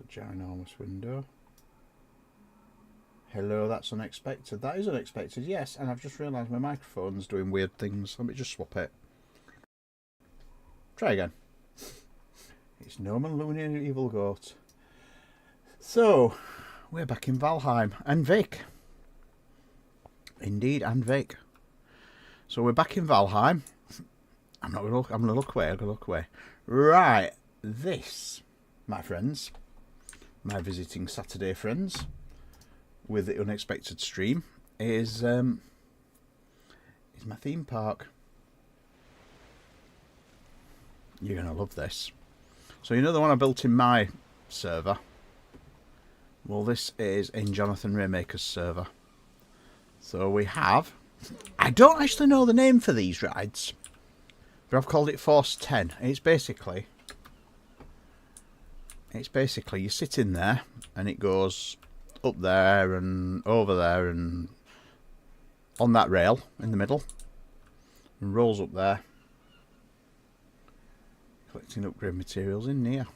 It's a ginormous window. Hello, that's unexpected. That is unexpected, yes. And I've just realised my microphone's doing weird things. Let me just swap it. Try again. It's Norman Looney and Evil Goat. So, we're back in Valheim. And Vic. Indeed, and Vic. So we're back in Valheim. I'm going to look away. Right. This, my friends, my visiting Saturday friends, with the unexpected stream, is my theme park. You're going to love this. So you know the one I built in my server? Well, this is in Jonathan Raymaker's server. So we have... I don't actually know the name for these rides, but I've called it Force 10. It's basically you sit in there and it goes up there and over there and on that rail in the middle and rolls up there, collecting upgrade materials in here.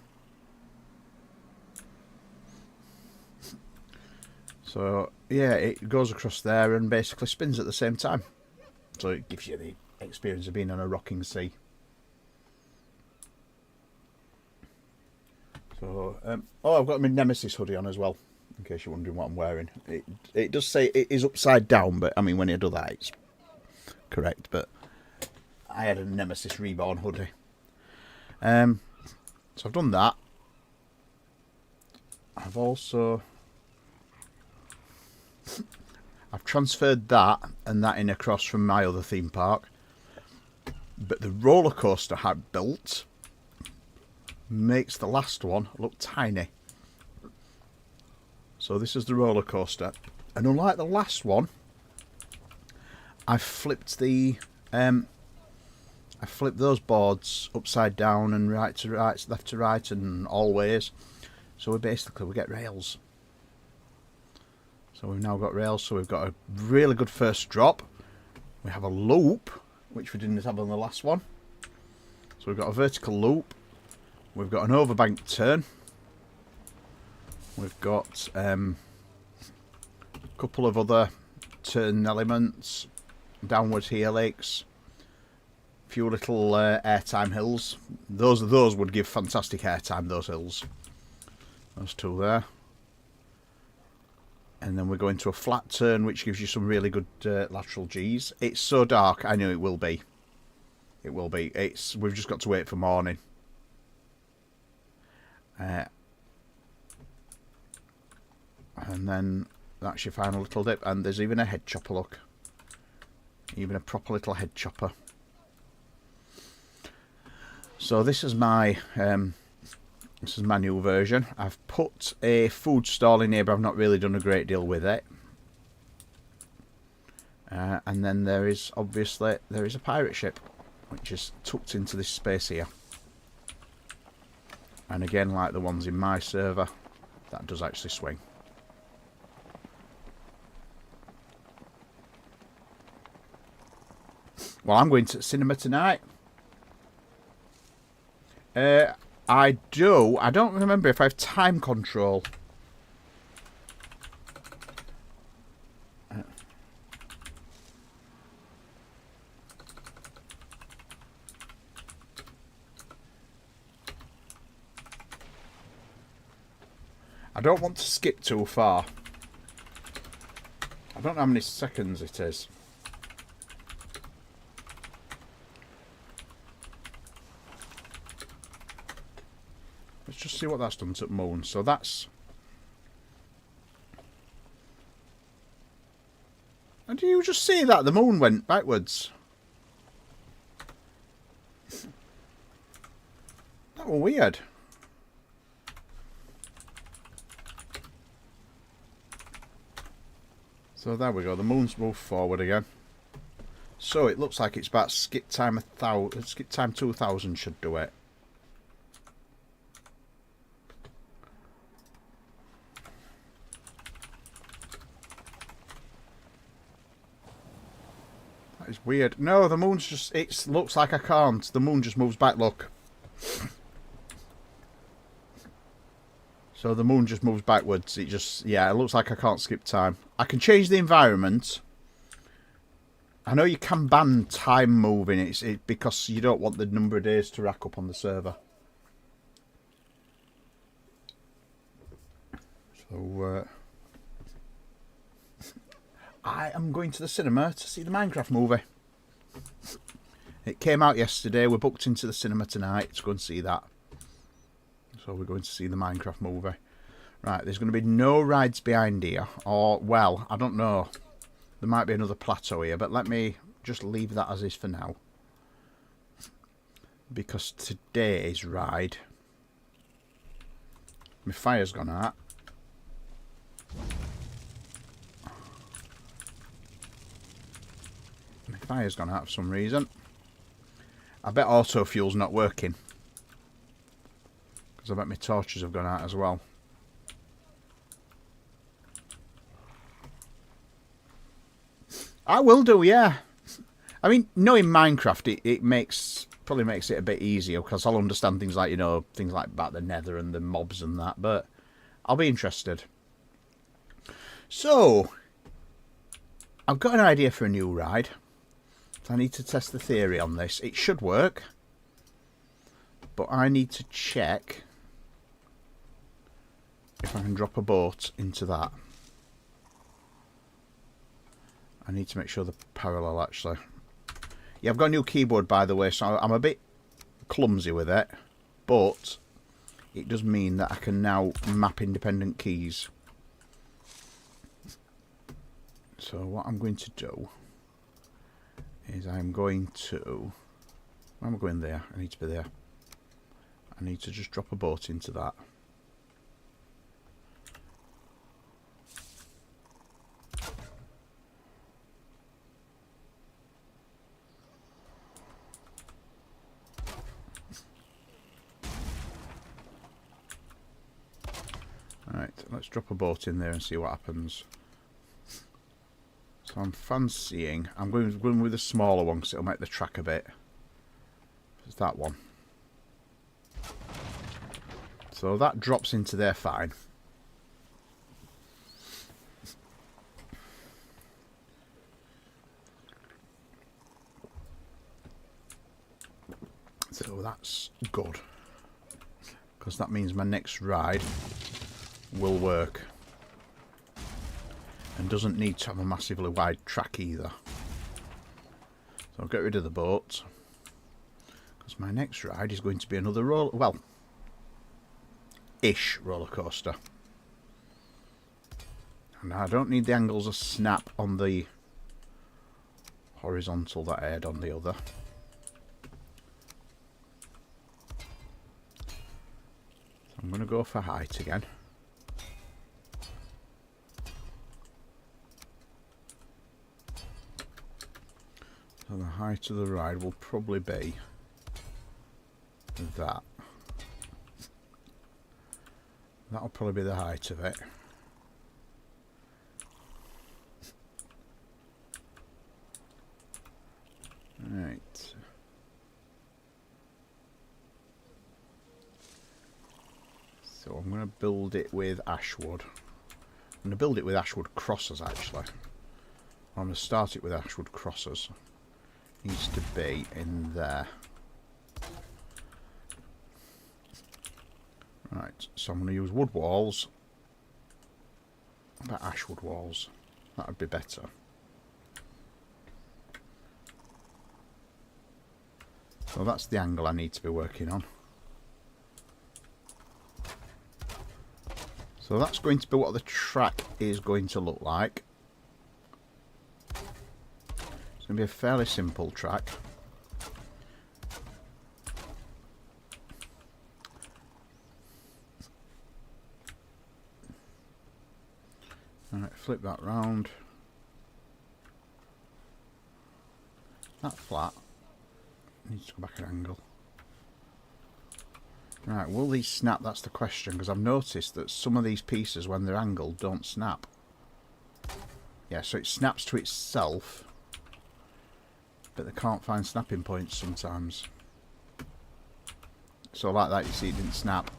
So yeah, it goes across there and basically spins at the same time. So it gives you the experience of being on a rocking sea. So, I've got my Nemesis hoodie on as well, in case you're wondering what I'm wearing. It does say it is upside down, but I mean, when you do that, it's correct. But I had a Nemesis Reborn hoodie. So I've done that. I've transferred that and that in across from my other theme park. But the roller coaster I built makes the last one look tiny. So this is the roller coaster, and unlike the last one, I've flipped those boards upside down and right to right, left to right, and all ways. So we get rails. So we've now got rails. So we've got a really good first drop. We have a loop, which we didn't have on the last one. So we've got a vertical loop. We've got an overbank turn. We've got a couple of other turn elements, downward helix, a few little airtime hills. Those would give fantastic airtime, those hills. Those two there. And then we're going to a flat turn, which gives you some really good lateral Gs. It's so dark, I know it will be. It will be. We've just got to wait for morning. And then that's your final little dip. And there's even a head chopper, look. Even a proper little head chopper. So this is my new version. I've put a food stall in here, but I've not really done a great deal with it. And then there is a pirate ship, which is tucked into this space here. And again, like the ones in my server, that does actually swing. Well, I'm going to cinema tonight. I don't remember if I have time control. I don't want to skip too far. I don't know how many seconds it is. Let's just see what that's done to the moon. So that's... And do you just see that? The moon went backwards. That was weird. So there we go. The moon's moved forward again. So it looks like it's about skip time 2000 should do it. That is weird. No, the moon's just... It looks like I can't. The moon just moves back, look. So the moon just moves backwards. It just, yeah, it looks like I can't skip time. I can change the environment. I know you can ban time moving. It's because you don't want the number of days to rack up on the server. So I am going to the cinema to see the Minecraft movie. It came out yesterday. We're booked into the cinema tonight to go and see that. So we're going to see the Minecraft movie. Right, there's going to be no rides behind here. Or, well, I don't know. There might be another plateau here, but let me just leave that as is for now. Because today's ride... My fire's gone out. My fire's gone out for some reason. I bet auto fuel's not working. Because I bet my torches have gone out as well. I will do, yeah. I mean, knowing Minecraft, it probably makes it a bit easier because I'll understand things like, you know, things like about the nether and the mobs and that, but I'll be interested. So, I've got an idea for a new ride. So I need to test the theory on this. It should work, but I need to check if I can drop a boat into that. I need to make sure they're parallel, actually. Yeah, I've got a new keyboard, by the way, so I'm a bit clumsy with it. But it does mean that I can now map independent keys. So what I'm going to do is I'm going to... Where am I going there? I need to be there. I need to just drop a boat into that. Right, let's drop a boat in there and see what happens. So I'm fancying... I'm going with a smaller one because it'll make the track a bit. It's that one. So that drops into there fine. So that's good. Because that means my next ride will work. And doesn't need to have a massively wide track either. So I'll get rid of the boat. Because my next ride is going to be another ish roller coaster. And I don't need the angles of snap on the horizontal that I had on the other. So I'm going to go for height again. So the height of the ride will probably be that. That'll probably be the height of it. Right. So I'm going to build it with ashwood. I'm going to build it with ashwood crosses actually. I'm going to start it with ashwood crosses. Needs to be in there. Right, so I'm going to use wood walls. What about ashwood walls? That would be better. So that's the angle I need to be working on. So that's going to be what the track is going to look like. It's going to be a fairly simple track. Alright, flip that round. That flat needs to go back an angle. Right, will these snap? That's the question, because I've noticed that some of these pieces, when they're angled, don't snap. Yeah, so it snaps to itself, but they can't find snapping points sometimes. So like that, you see it didn't snap.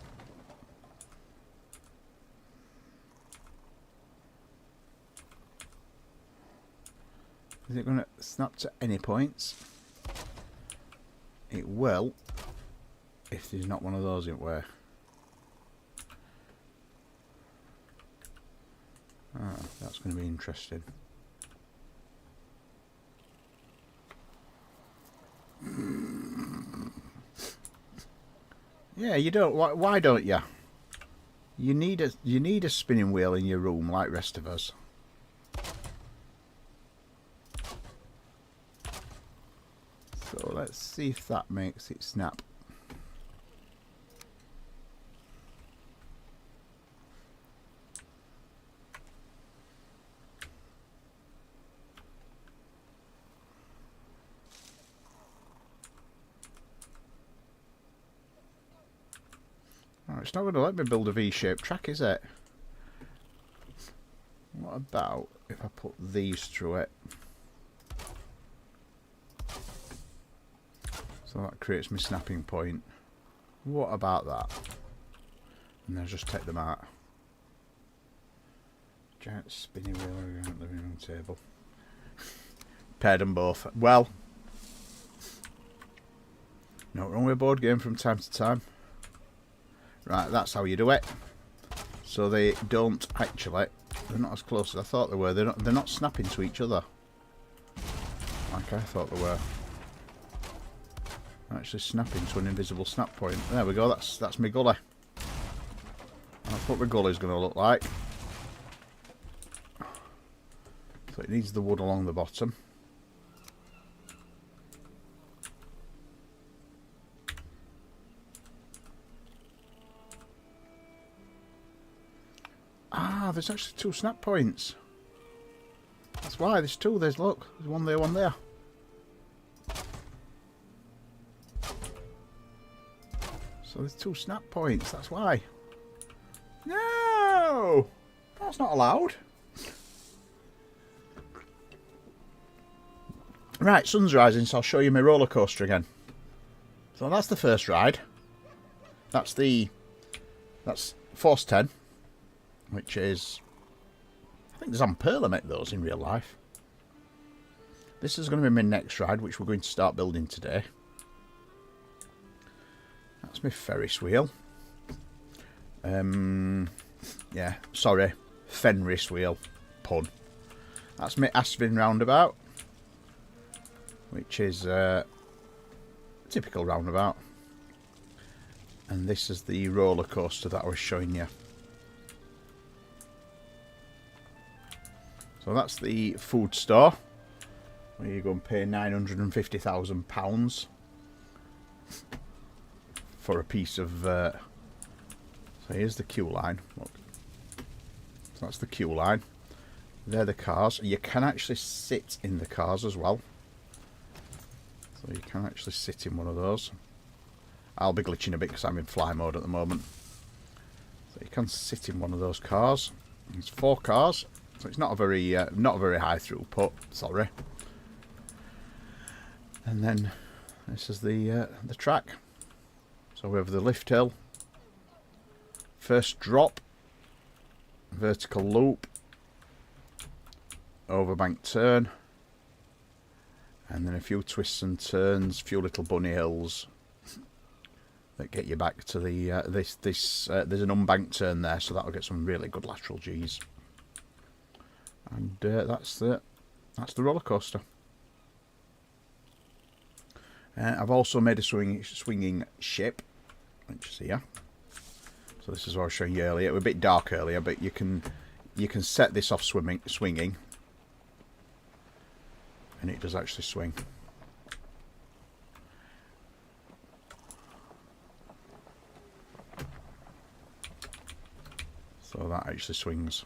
Is it going to snap to any points? It will, if there's not one of those in where. Ah, that's going to be interesting. Yeah, you don't. Why don't you? You need a spinning wheel in your room like rest of us. So let's see if that makes it snap. Oh, it's not going to let me build a V-shaped track, is it? What about if I put these through it? So that creates my snapping point. What about that? And then just take them out. Giant spinning wheel around the living room table. Paired them both. Well, not wrong with a board game from time to time. Right, that's how you do it. So they don't actually. They're not as close as I thought they were. They're not snapping to each other like I thought they were. Actually snapping to an invisible snap point. There we go. That's my gully. That's what my gully's going to look like. So it needs the wood along the bottom. Ah, there's actually two snap points. That's why there's two. Look, there's one there, one there. So there's two snap points. That's why. No, that's not allowed. Right, sun's rising, so I'll show you my roller coaster again. So that's the first ride. That's Force 10. Which is, I think Zamperla make those in real life. This is going to be my next ride, which we're going to start building today. That's my Ferris wheel. Yeah, sorry, Fenris wheel, pun. That's my Asvin roundabout, which is a typical roundabout. And this is the roller coaster that I was showing you. So that's the food store, where you go and pay £950,000 for a piece of. So here's the queue line. Look, so that's the queue line. They're the cars. You can actually sit in the cars as well. So you can actually sit in one of those. I'll be glitching a bit because I'm in fly mode at the moment. So you can sit in one of those cars. There's 4 cars. So it's not a very high throughput, sorry. And then this is the track. So we have the lift hill, first drop, vertical loop, overbank turn, and then a few twists and turns, a few little bunny hills that get you back to the there's an unbanked turn there, so that'll get some really good lateral G's. And that's the roller coaster. I've also made a swinging ship, which is here. So this is what I was showing you earlier. It was a bit dark earlier, but you can set this off swinging, and it does actually swing. So that actually swings.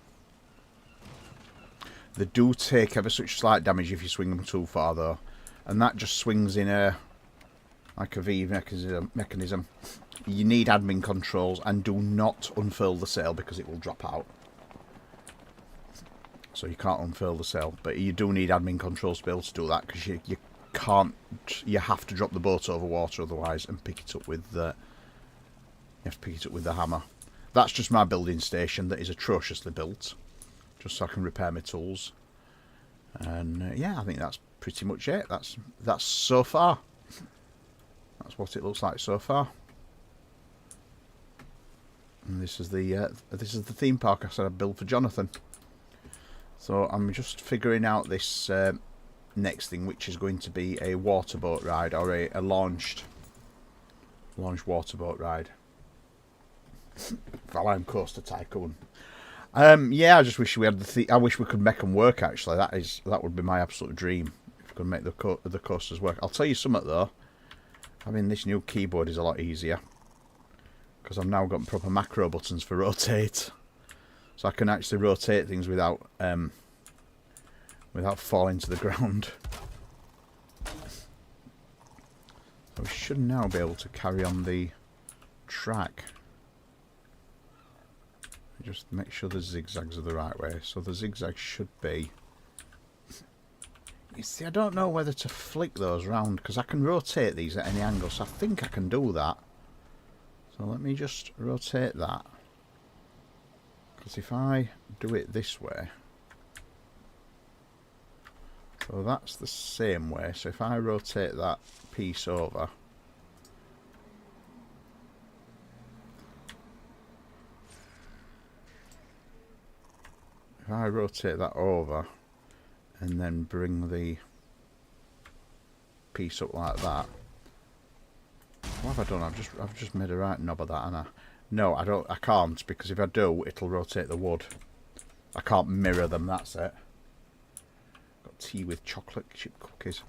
They do take ever such slight damage if you swing them too far, though, and that just swings in like a V mechanism. You need admin controls, and do not unfurl the sail because it will drop out. So you can't unfurl the sail, but you do need admin controls to be able to do that, because you can't. You have to drop the boat over water otherwise, and pick it up with the. You have to pick it up with the hammer. That's just my building station that is atrociously built, just so I can repair my tools. And yeah, I think that's pretty much it. That's so far. That's what it looks like so far. And this is the theme park I said I'd build for Jonathan. So I'm just figuring out this next thing, which is going to be a water boat ride, or a launched water boat ride. Valheim Coaster Tycoon. Yeah, I just wish we had I wish we could make them work. Actually, that would be my absolute dream, if we could make the coasters work. I'll tell you something though. Having this new keyboard is a lot easier, because I've now got proper macro buttons for rotate, so I can actually rotate things without falling to the ground. So we should now be able to carry on the track. Just make sure the zigzags are the right way. So the zigzags should be... You see, I don't know whether to flick those round, because I can rotate these at any angle, so I think I can do that. So let me just rotate that. Because if I do it this way... So that's the same way, so if I rotate that piece over... If I rotate that over and then bring the piece up like that, what have I done? I've just made a right knob of that, haven't I? No, I can't, because if I do, it'll rotate the wood. I can't mirror them. That's it. Got tea with chocolate chip cookies.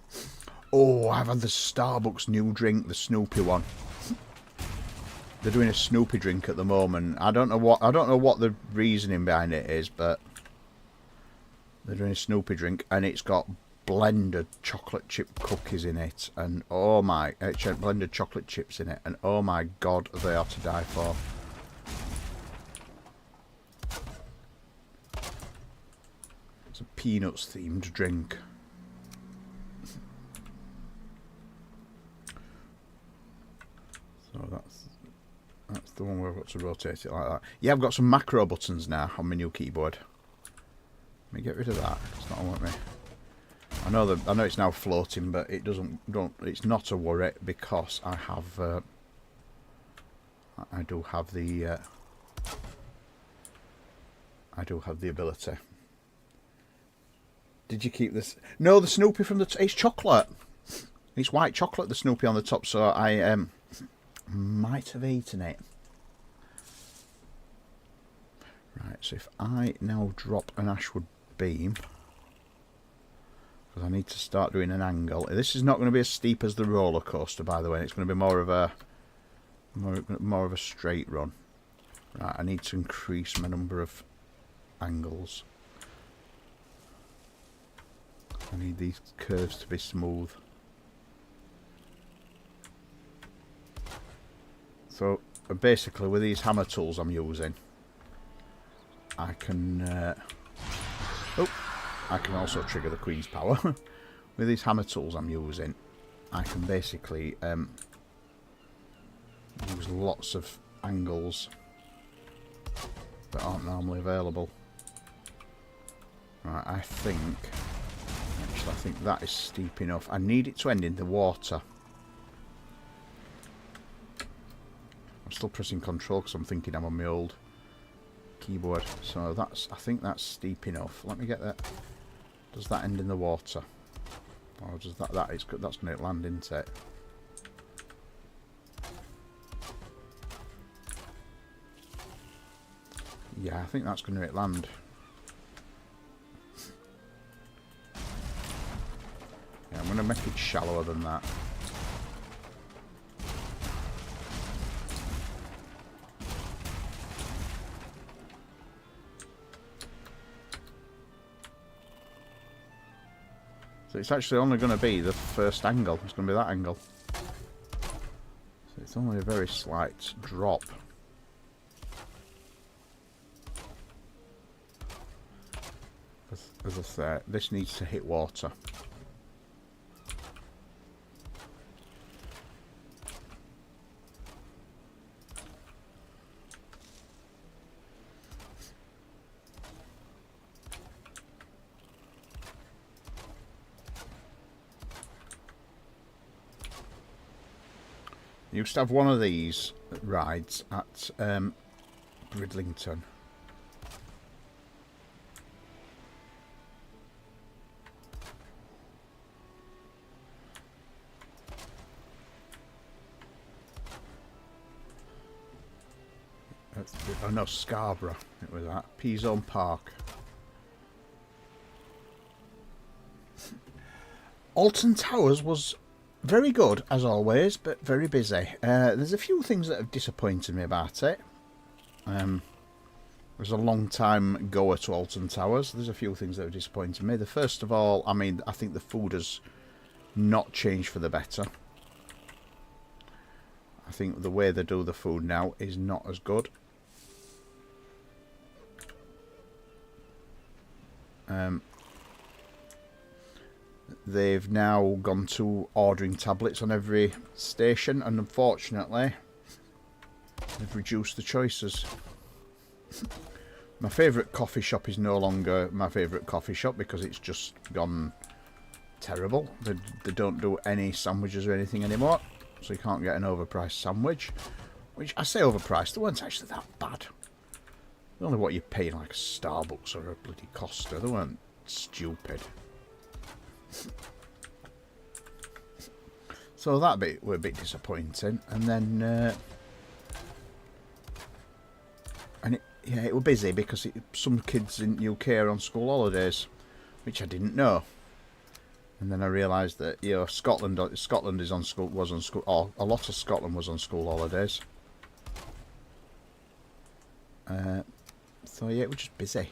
Oh, I've had the Starbucks new drink, the Snoopy one. They're doing a Snoopy drink at the moment. I don't know what the reasoning behind it is, but they're doing a Snoopy drink, and it's got blended chocolate chip cookies in it, and oh my, blended chocolate chips in it, and oh my god, they are to die for. It's a peanuts themed drink. So that's the one where I've got to rotate it like that. Yeah, I've got some macro buttons now on my new keyboard. Let me get rid of that. It's not what me. I know it's now floating, but it it's not a worry, because I do have the ability. Did you keep this? No, the Snoopy from it's chocolate. It's white chocolate, the Snoopy on the top, so I might have eaten it. Right, so if I now drop an Ashwood beam, because I need to start doing an angle. This is not going to be as steep as the roller coaster, by the way. It's going to be more of a straight run. Right, I need to increase my number of angles. I need these curves to be smooth. So basically, with these hammer tools I'm using, I can also trigger the Queen's power. With these hammer tools I'm using, I can basically use lots of angles that aren't normally available. Right, I think that is steep enough. I need it to end in the water. I'm still pressing control because I'm thinking I'm on my old keyboard. So I think that's steep enough. Let me get that. Does that end in the water? Or does that's going to land into it? Yeah, I think that's going to land. Yeah, I'm going to make it shallower than that. So it's actually only going to be the first angle. It's going to be that angle. So it's only a very slight drop. As I say, this needs to hit water. used to have one of these rides at Bridlington. Oh no, Scarborough. It was at P-Zone Park. Alton Towers was very good, as always, but very busy. There's a few things that have disappointed me about it. Was a long time goer to Alton Towers. There's a few things that have disappointed me. The first of all, I mean, I think the food has not changed for the better. I think the way they do the food now is not as good. They've now gone to ordering tablets on every station, and unfortunately they've reduced the choices. My favourite coffee shop is no longer my favourite coffee shop because it's just gone terrible. They don't do any sandwiches or anything anymore, so you can't get an overpriced sandwich. Which, I say overpriced, they weren't actually that bad. They're only what you're paying like a Starbucks or a bloody Costa. They weren't stupid. So that bit were a bit disappointing. And then yeah, it was busy because some kids in the UK are on school holidays, which I didn't know. And then I realised that, you know, Scotland is on school, or a lot of Scotland was on school holidays. So yeah, it was just busy.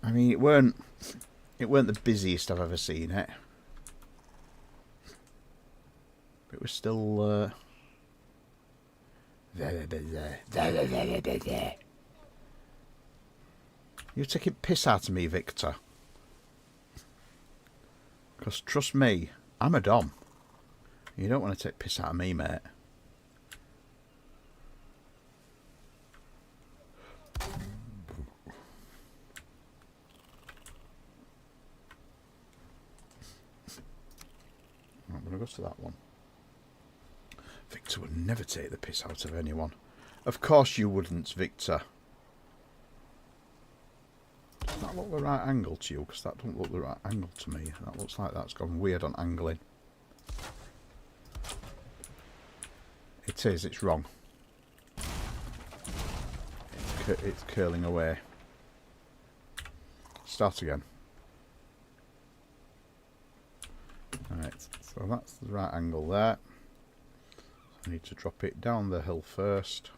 I mean, it weren't the busiest I've ever seen it. It was still very busy. Very busy. You're taking piss out of me, Victor. Because trust me, I'm a dom. You don't want to take piss out of me, mate. I'm going to go to that one. Victor would never take the piss out of anyone. Of course you wouldn't, Victor. Does that look the right angle to you? Because that don't look the right angle to me. That looks like that's gone weird on angling. It is, it's wrong. It's curling away. Start again. Alright, so that's the right angle there. I need to drop it down the hill first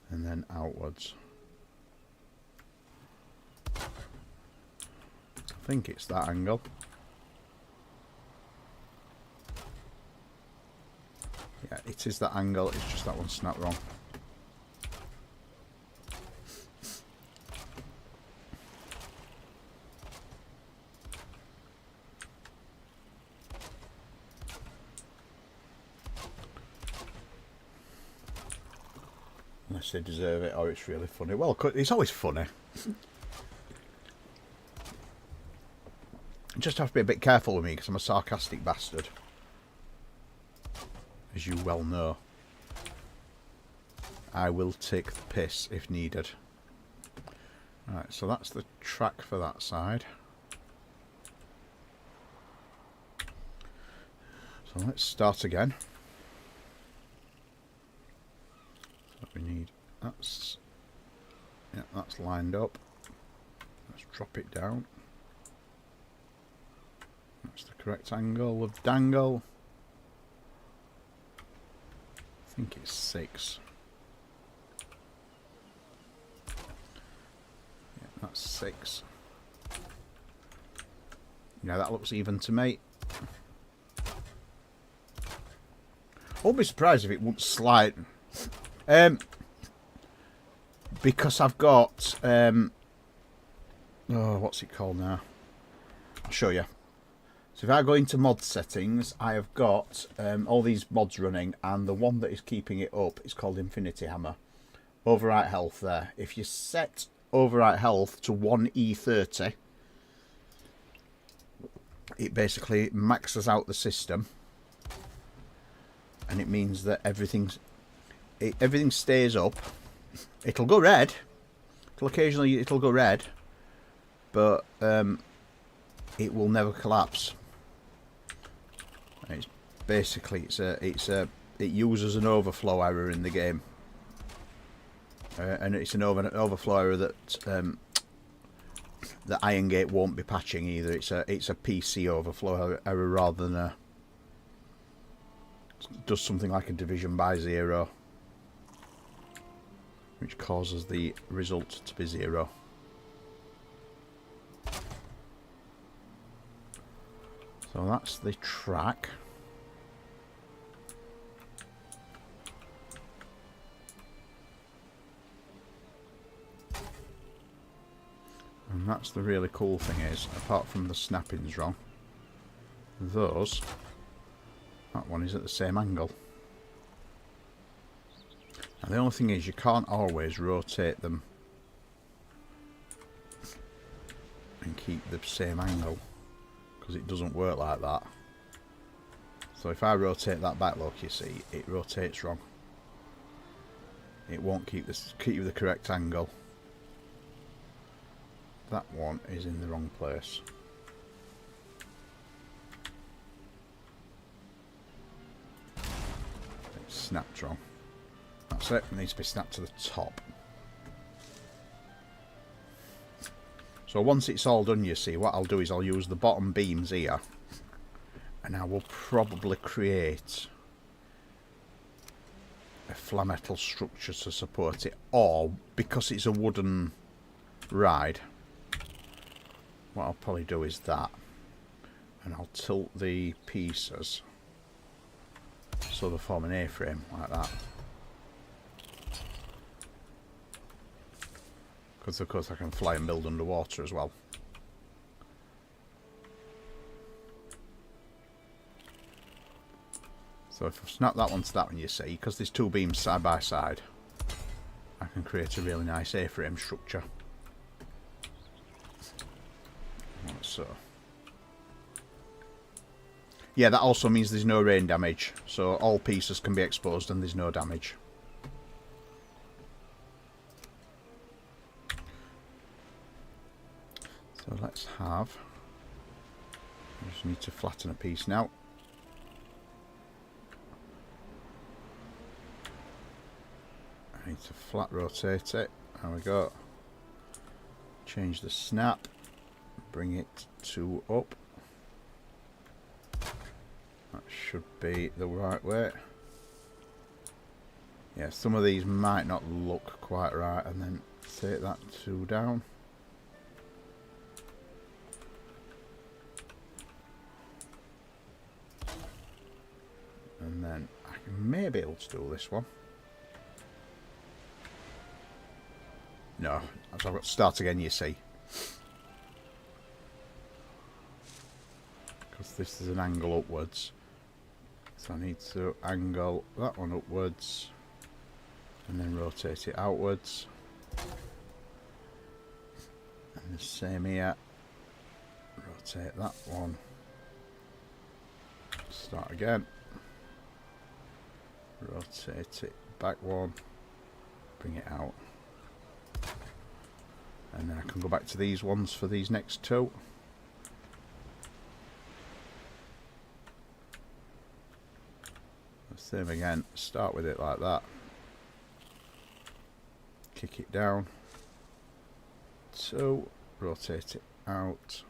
and then outwards. I think it's that angle. Yeah, it is that angle, it's just that one snapped wrong. Unless they deserve it, or it's really funny. Well, it's always funny. You just have to be a bit careful with me because I'm a sarcastic bastard. As you well know. I will take the piss if needed. Right, so that's the track for that side. So let's start again. So we need that's lined up. Let's drop it down. That's the correct angle of dangle. I think it's 6. Yeah, that's 6. Yeah, that looks even to me. I won't be surprised if it won't slide. Because I've got oh, what's it called now? I'll show you. So if I go into mod settings, I have got all these mods running, and the one that is keeping it up is called Infinity Hammer. Overwrite health there. If you set overwrite health to 1E30, it basically maxes out the system. and it means that everything stays up. It'll go red. Occasionally it'll go red, but it will never collapse. It's basically it uses an overflow error in the game, and it's an overflow error that Iron Gate won't be patching either. It's a PC overflow error rather than does something like a division by 0, which causes the result to be 0. So that's the track. And that's the really cool thing is, apart from the snapping's wrong, that one is at the same angle. Now the only thing is you can't always rotate them and keep the same angle, because it doesn't work like that. So if I rotate that back, look, you see, it rotates wrong. It won't keep the correct angle. That one is in the wrong place. It's snapped wrong. That's it. It needs to be snapped to the top. So once it's all done, you see, what I'll do is I'll use the bottom beams here, and I will probably create a flat metal structure to support it, or because it's a wooden ride, what I'll probably do is that, and I'll tilt the pieces so they form an A-frame like that. Because of course I can fly and build underwater as well. So if I snap that one to that one, you see, because there's two beams side by side, I can create a really nice A-frame structure. Like so. Yeah, that also means there's no rain damage, so all pieces can be exposed and there's no damage. So let's have, I just need to flatten a piece now. I need to flat rotate it. There we go. Change the snap. Bring it to up. That should be the right way. Yeah, some of these might not look quite right, and then take that 2 down. And then I may be able to do this one. No, so I've got to start again, you see. Because this is an angle upwards. So I need to angle that one upwards and then rotate it outwards. And the same here. Rotate that one. Start again. Rotate it back one. Bring it out. And then I can go back to these ones for these next two. The same again, start with it like that. Kick it down. 2, rotate it out.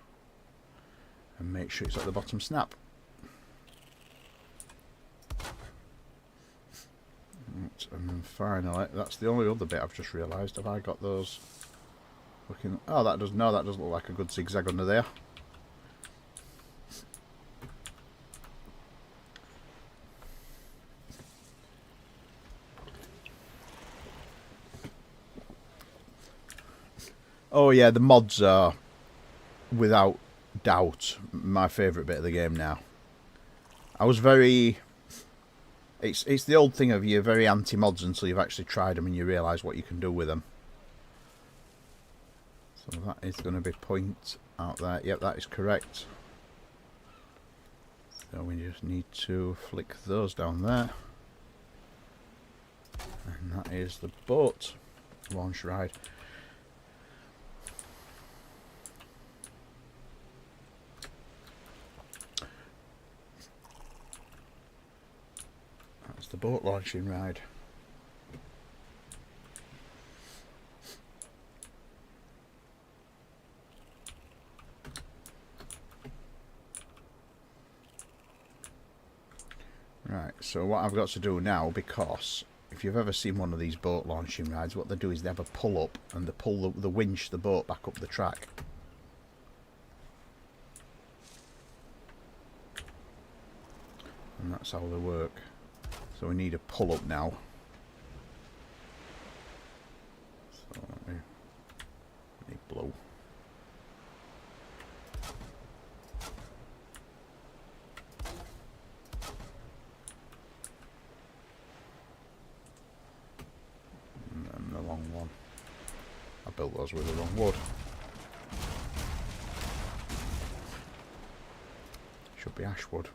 And make sure it's at the bottom snap. And then finally, that's the only other bit I've just realised. Have I got those looking? Oh, that does no, that does look like a good zigzag under there. Oh yeah, the mods are without doubt my favourite bit of the game now. I was very... It's the old thing of you're very anti-mods until you've actually tried them and you realise what you can do with them. So that is going to be point out there. Yep, that is correct. So we just need to flick those down there. And that is the boat launch ride. That's the boat launching ride. Right, so what I've got to do now, because if you've ever seen one of these boat launching rides, what they do is they have a pull up and they pull the winch the boat back up the track. And that's how they work. So we need a pull up now. So let me blow. And the long one. I built those with the wrong wood. Should be ash wood.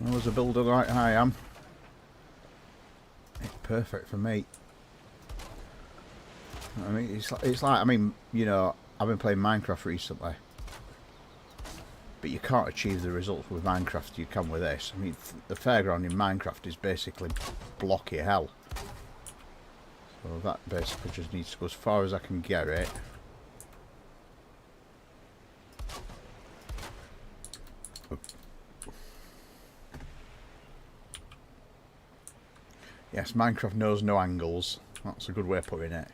Well, as a builder like I am, it's perfect for me. I mean, it's like, I mean, you know, I've been playing Minecraft recently, but you can't achieve the results with Minecraft you can with this. I mean, the fairground in Minecraft is basically blocky hell. So that basically just needs to go as far as I can get it. Yes, Minecraft knows no angles. That's a good way of putting it.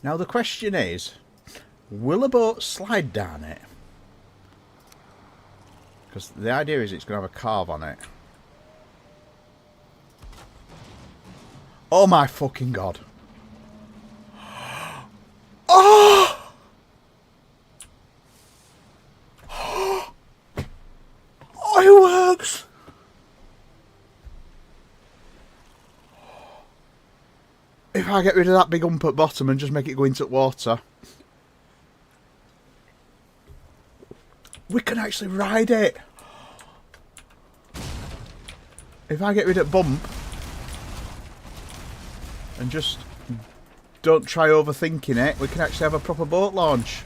Now the question is, will a boat slide down it? Because the idea is it's going to have a carve on it. Oh my fucking god. Oh! Oh, it works! If I get rid of that big ump at bottom and just make it go into water, we can actually ride it. If I get rid of bump and just don't try overthinking it, we can actually have a proper boat launch.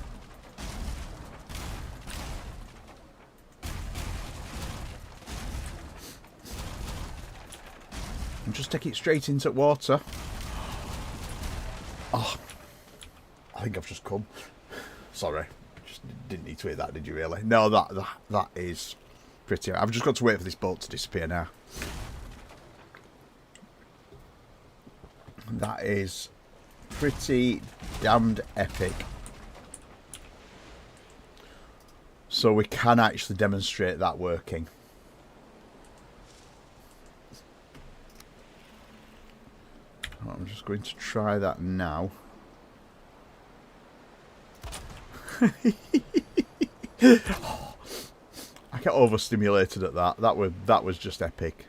And just take it straight into water. Oh, I think I've just come. Sorry, just didn't need to hear that, did you really? No, that is pretty. I've just got to wait for this boat to disappear now. That is pretty damned epic. So we can actually demonstrate that working. I'm just going to try that now. I get overstimulated at that. That was just epic.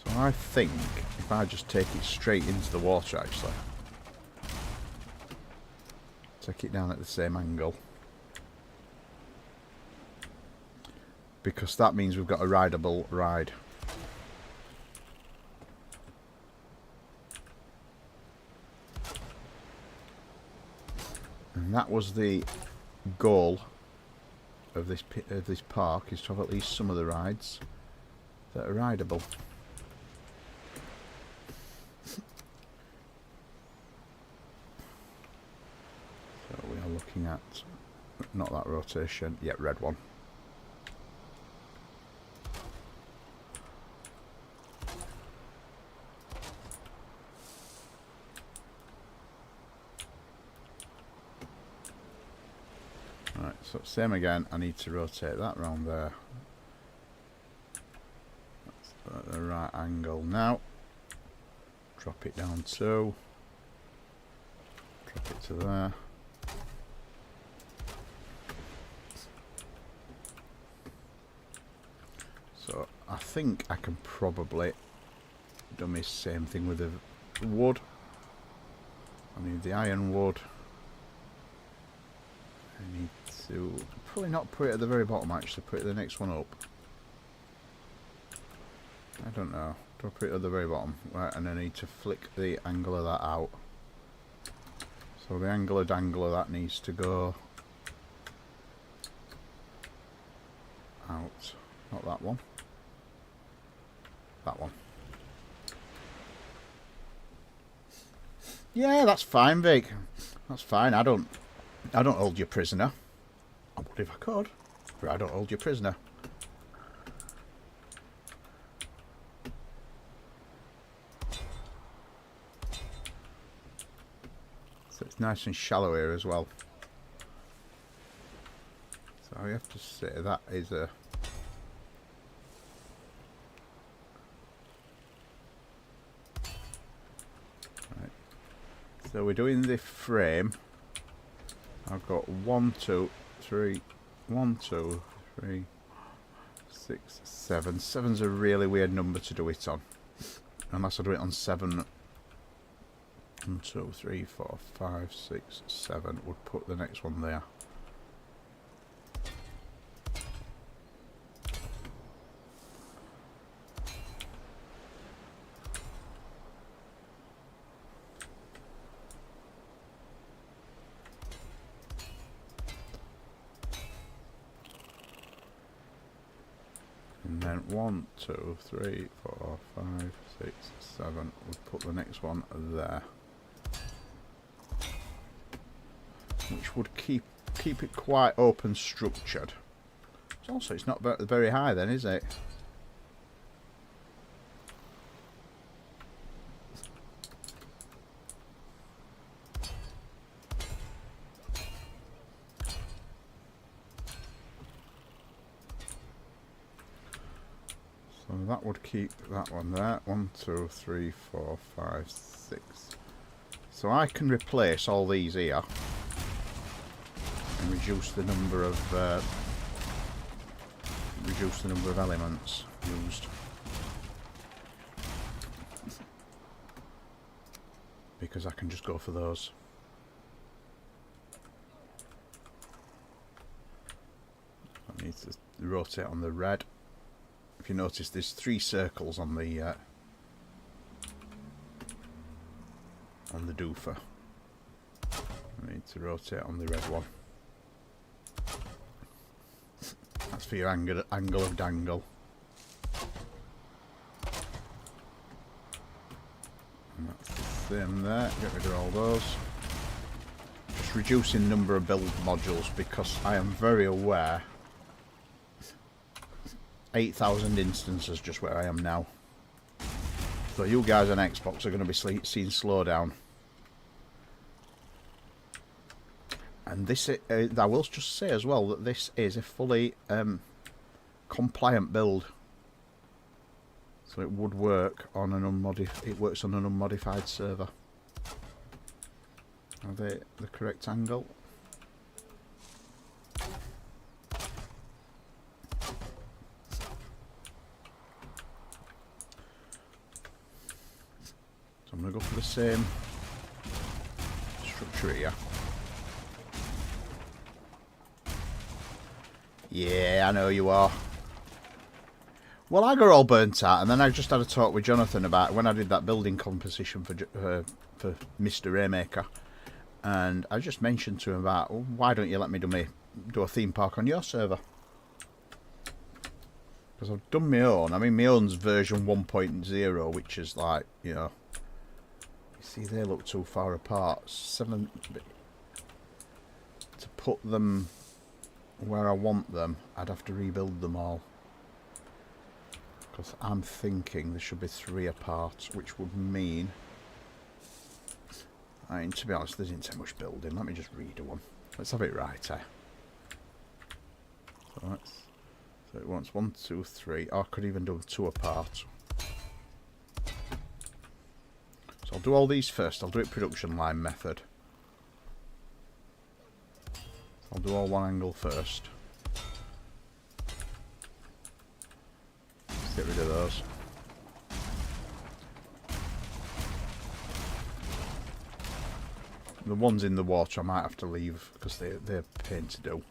So I think if I just take it straight into the water, actually, take it down at the same angle, because that means we've got a rideable ride. And that was the goal of this park, is to have at least some of the rides that are rideable. So we are looking at, not that rotation, yet red one. Right, so same again, I need to rotate that round there. That's at the right angle now. Drop it down 2. Drop it to there. So I think I can probably do my same thing with the wood. I need the iron wood. I need to probably not put it at the very bottom, actually put it the next one up. I don't know. Do I put it at the very bottom? Right, and I need to flick the angle of that out. So the angle of that needs to go out. Not that one. That one. Yeah, that's fine, Vic. That's fine. I don't hold you prisoner. I would if I could, but I don't hold you prisoner. So it's nice and shallow here as well. So you have to say that is a... Right. So we're doing the frame. I've got 1, 2, 3, 1, 2, 3, 6, 7. 7's a really weird number to do it on. Unless I do it on 7. 1, 2, 3, 4, 5, 6, 7. Would put the next one there. And then 1, 2, 3, 4, 5, 6, 7. Would put the next one there. Which would keep it quite open structured. Also, it's not very high then, is it? So that would keep that one there. 1, 2, 3, 4, 5, 6. So I can replace all these here. Reduce the number of elements used, because I can just go for those. I need to rotate on the red. If you notice, there's 3 circles on the doofer. I need to rotate on the red one. That's for your angle of dangle. And that's the same there. Get rid of all those. Just reducing the number of build modules because I am very aware 8,000 instances just where I am now. So you guys on Xbox are going to be seeing slowdown. And this, I will just say as well that this is a fully compliant build, so it would work on an unmodified server. Are they the correct angle? So I'm going to go for the same structure here. Yeah, I know you are. Well, I got all burnt out, and then I just had a talk with Jonathan about when I did that building composition for Mr. Raymaker, and I just mentioned to him about, well, why don't you let me do a theme park on your server? Because I've done my own. I mean, my own's version 1.0, which is like, you know, you see they look too far apart. To put them where I want them, I'd have to rebuild them all, because I'm thinking there should be 3 apart, which would mean, to be honest, there isn't so much building. Let me just redo one. Let's have it right, eh? So it wants 1, 2, 3. Or I could even do 2 apart. So I'll do all these first. I'll do it production line method. I'll do all one angle first. Let's get rid of those. The ones in the water I might have to leave because they're a pain to do.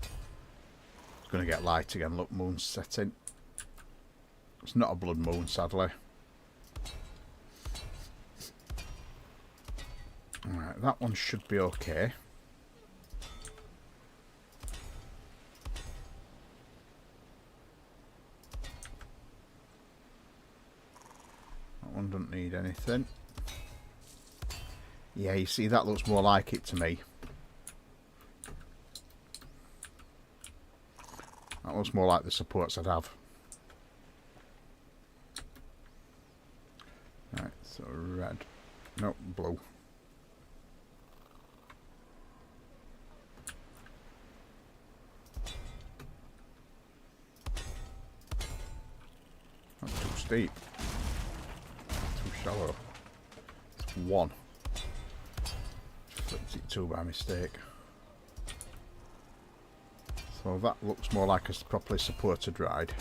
It's going to get light again. Look, moon's setting. It's not a blood moon, sadly. Alright, that one should be okay. That one doesn't need anything. Yeah, you see, that looks more like it to me. That looks more like the supports I'd have. Right, so red. Nope, blue. That's too steep. Too shallow. It's one. Flipped it two by mistake. So that looks more like a properly supported ride.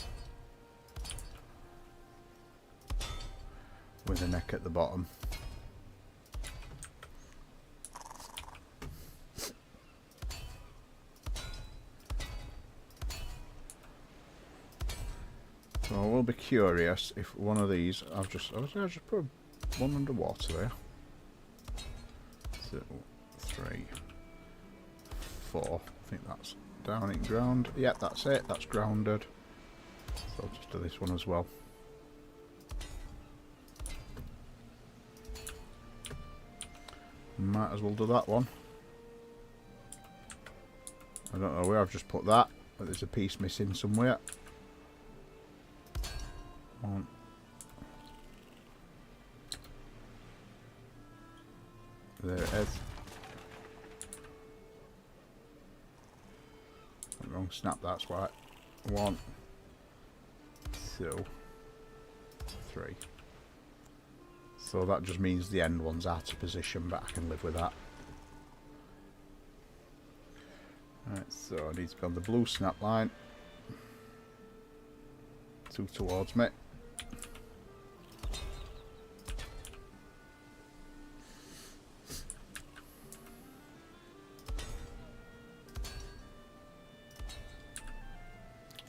With a neck at the bottom. So I will be curious if one of these, I'll just put one underwater there. 2, 3, 4. I think that's down in ground. Yep, that's it. That's grounded. So I'll just do this one as well. Might as well do that one. I don't know where I've just put that, but there's a piece missing somewhere. One. There it is. Wrong snap, that's why. 1, 2, 3. So that just means the end one's out of position, but I can live with that. Right, so I need to be on the blue snap line. 2 towards me.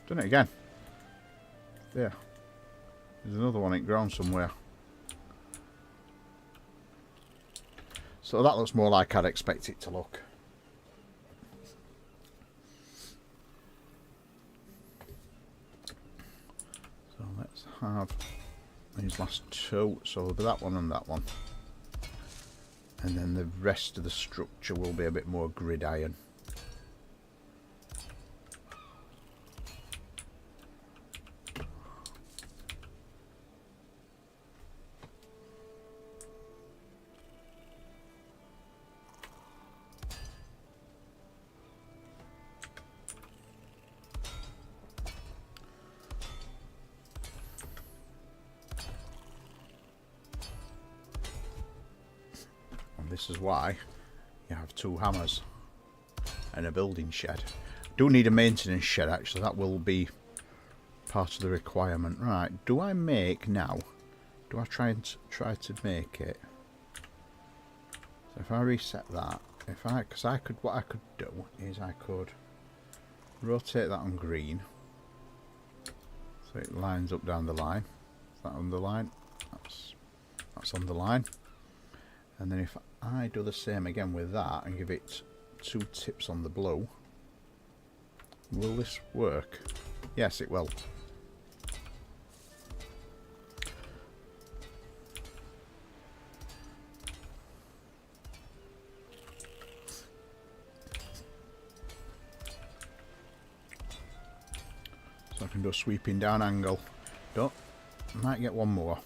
Done it again. There. There's another one in ground somewhere. So that looks more like I'd expect it to look. So let's have these last two. So there'll be that one and that one. And then the rest of the structure will be a bit more gridiron. This is why you have 2 hammers and a building shed. Do need a maintenance shed actually, that will be part of the requirement. Right, do I make now? Do I try to make it? So if I reset that, because what I could do is I could rotate that on green so it lines up down the line. Is that on the line? That's on the line. And then if I do the same again with that and give it 2 tips on the blue, will this work? Yes, it will. So I can do a sweeping down angle. Might get one more.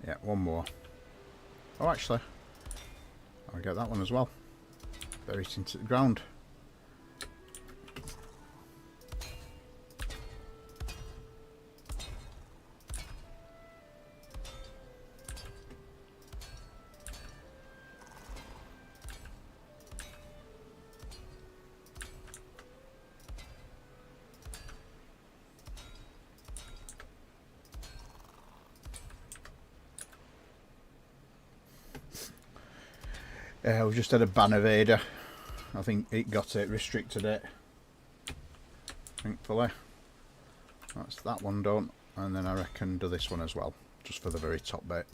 Yeah, one more. Oh, actually, I'll get that one as well. Bury it into the ground. We've just had a ban evader. I think it got it, restricted it. Thankfully. That's that one done. And then I reckon do this one as well. Just for the very top bit.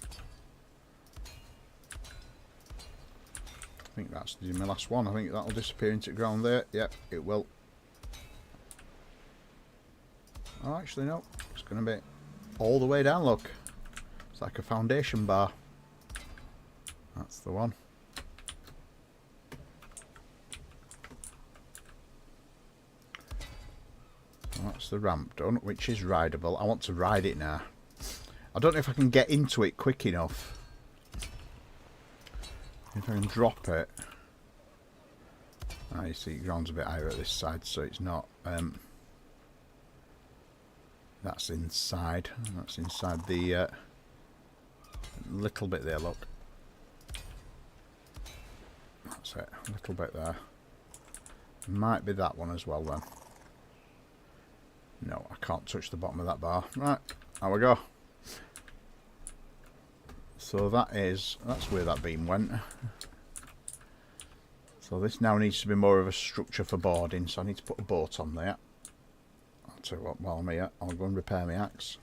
I think that's my last one. I think that'll disappear into the ground there. Yep, it will. Oh, actually no. It's going to be all the way down, look. It's like a foundation bar. That's the one. So that's the ramp done, which is rideable. I want to ride it now. I don't know if I can get into it quick enough. If I can drop it. Ah, you see, the ground's a bit higher at this side, so it's not. That's inside. That's inside the little bit there. Look. That's it. A little bit there. Might be that one as well then. No, I can't touch the bottom of that bar. Right, there we go. So that's where that beam went. So this now needs to be more of a structure for boarding, so I need to put a boat on there. I'll tell you what, while I'm here, I'll go and repair my axe.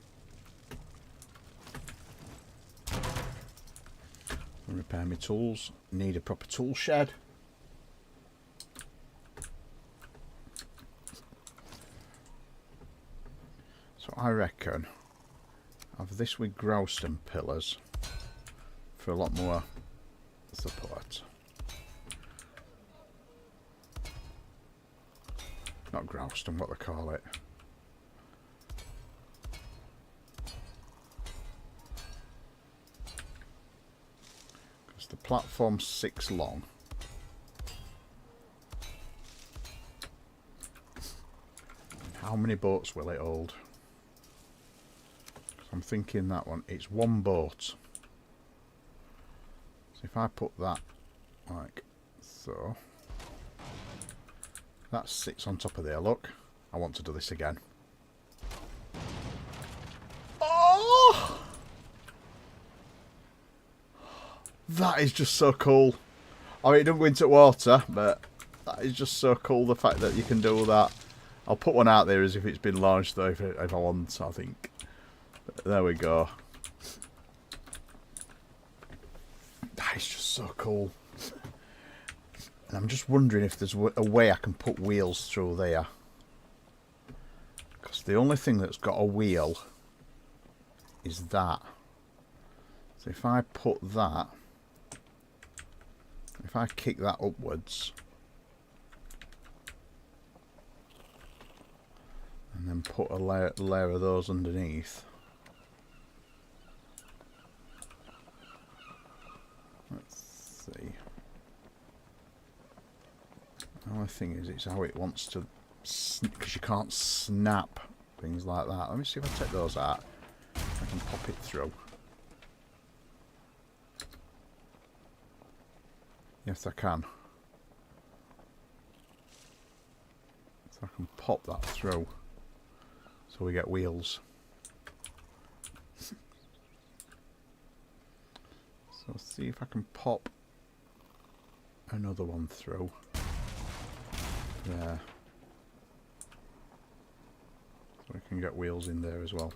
And repair my tools. Need a proper tool shed. So I reckon have this with groused pillars for a lot more support. Not groused, what they call it. Because the platform's 6 long. How many boats will it hold? I'm thinking that one, it's one boat. So if I put that like so, that sits on top of there, look. I want to do this again. Oh! That is just so cool. I mean, it doesn't go into water, but that is just so cool, the fact that you can do that. I'll put one out there as if it's been launched though, if I want, I think. But there we go. That is just so cool. And I'm just wondering if there's a way I can put wheels through there. Because the only thing that's got a wheel is that. So if I put that, if I kick that upwards, and then put a layer of those underneath. Let's see. The only thing is, it's how it wants to, because you can't snap things like that. Let me see if I take those out. I can pop it through. Yes, I can. So I can pop that through. So we get wheels. So let's see if I can pop another one through. There. So we can get wheels in there as well.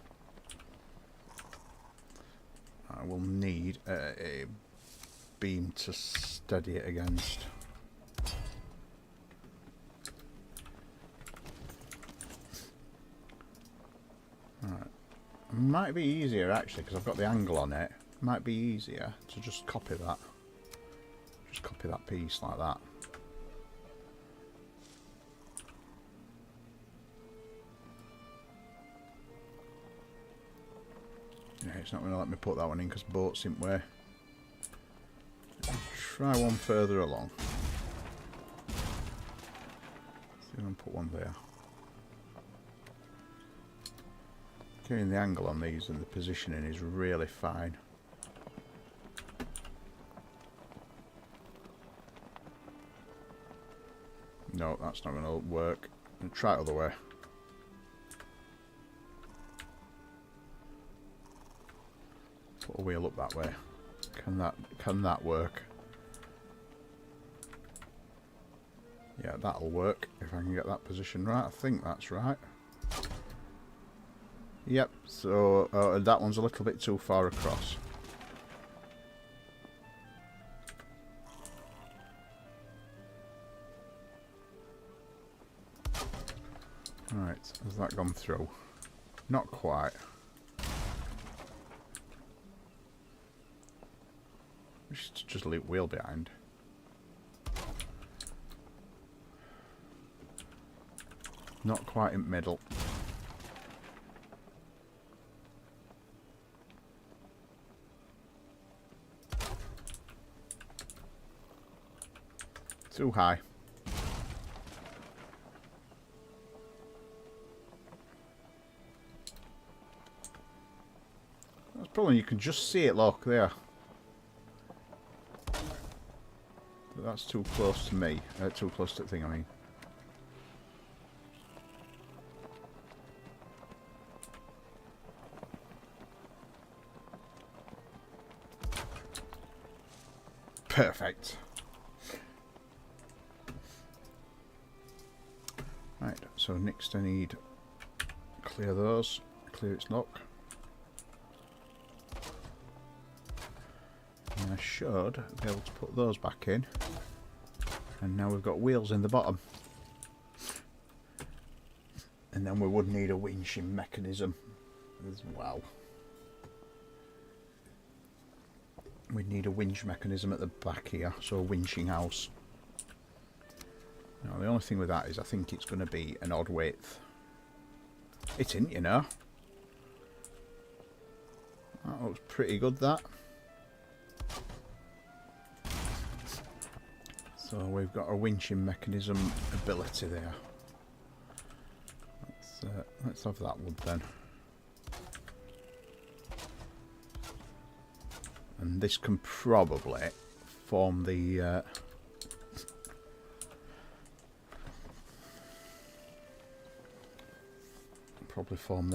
I will need a beam to steady it against. Right. It might be easier actually, because I've got the angle on it. Might be easier to just copy that. Just copy that piece like that. Yeah, it's not going to let me put that one in because boat's in way. Try one further along. See if I can put one there. Getting the angle on these and the positioning is really fine. No, that's not going to work. I'll try it other way. Put a wheel up that way. Can that work? Yeah, that'll work if I can get that position right. I think that's right. Yep, so that one's a little bit too far across. Right, has that gone through? Not quite. Just leave wheel behind. Not quite in middle. Too high. That's probably, you can just see it, look, there. But that's too close to me. Too close to the thing, I mean. Perfect. Right, so next I need clear those, clear its lock. And I should be able to put those back in. And now we've got wheels in the bottom. And then we would need a winching mechanism as well. We'd need a winch mechanism at the back here, so a winching house. Now the only thing with that is I think it's going to be an odd width. It isn't, you know. That looks pretty good, that. So we've got a winching mechanism ability there. Let's have that wood then. And this can probably form the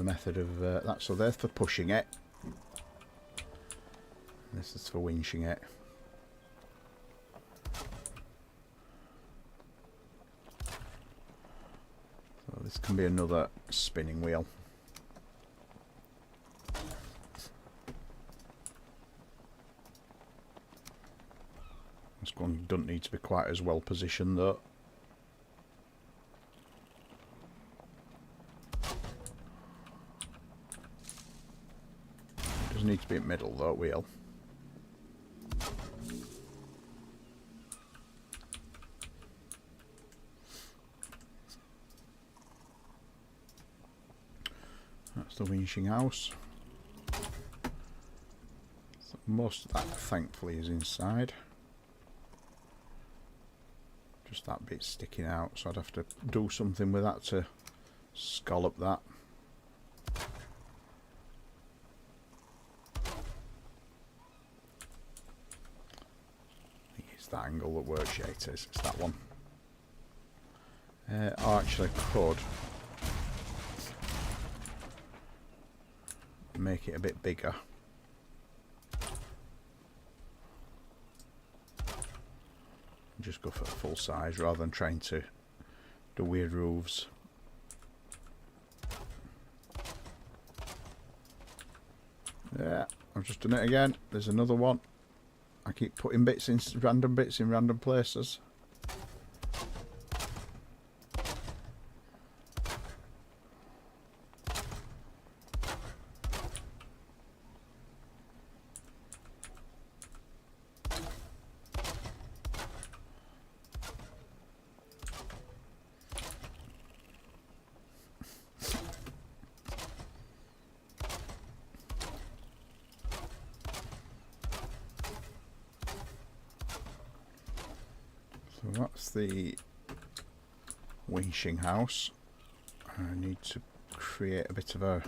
method of that. So there's for pushing it. This is for winching it. So this can be another spinning wheel. This one doesn't need to be quite as well positioned though. It does need to be in middle though, wheel. That's the winching house. So most of that thankfully is inside. Just that bit sticking out, so I'd have to do something with that to scallop that. I think it's that angle that works, yeah it is, it's that one. I actually could make it a bit bigger. Just go for full size rather than trying to do weird roofs. Yeah, I've just done it again. There's another one. I keep putting bits in random places. So that's the winching house. I need to create a bit of a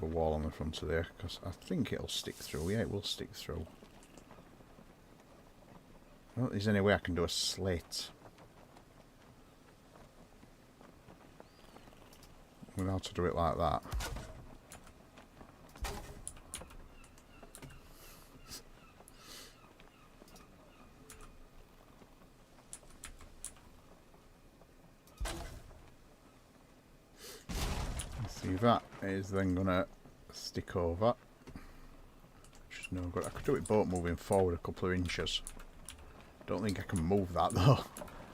wall on the front of there because I think it'll stick through. Yeah, it will stick through. I don't think there's any way I can do a slit without to do it like that. See, that is then going to stick over. Which is no good. I could do it boat moving forward a couple of inches. Don't think I can move that though.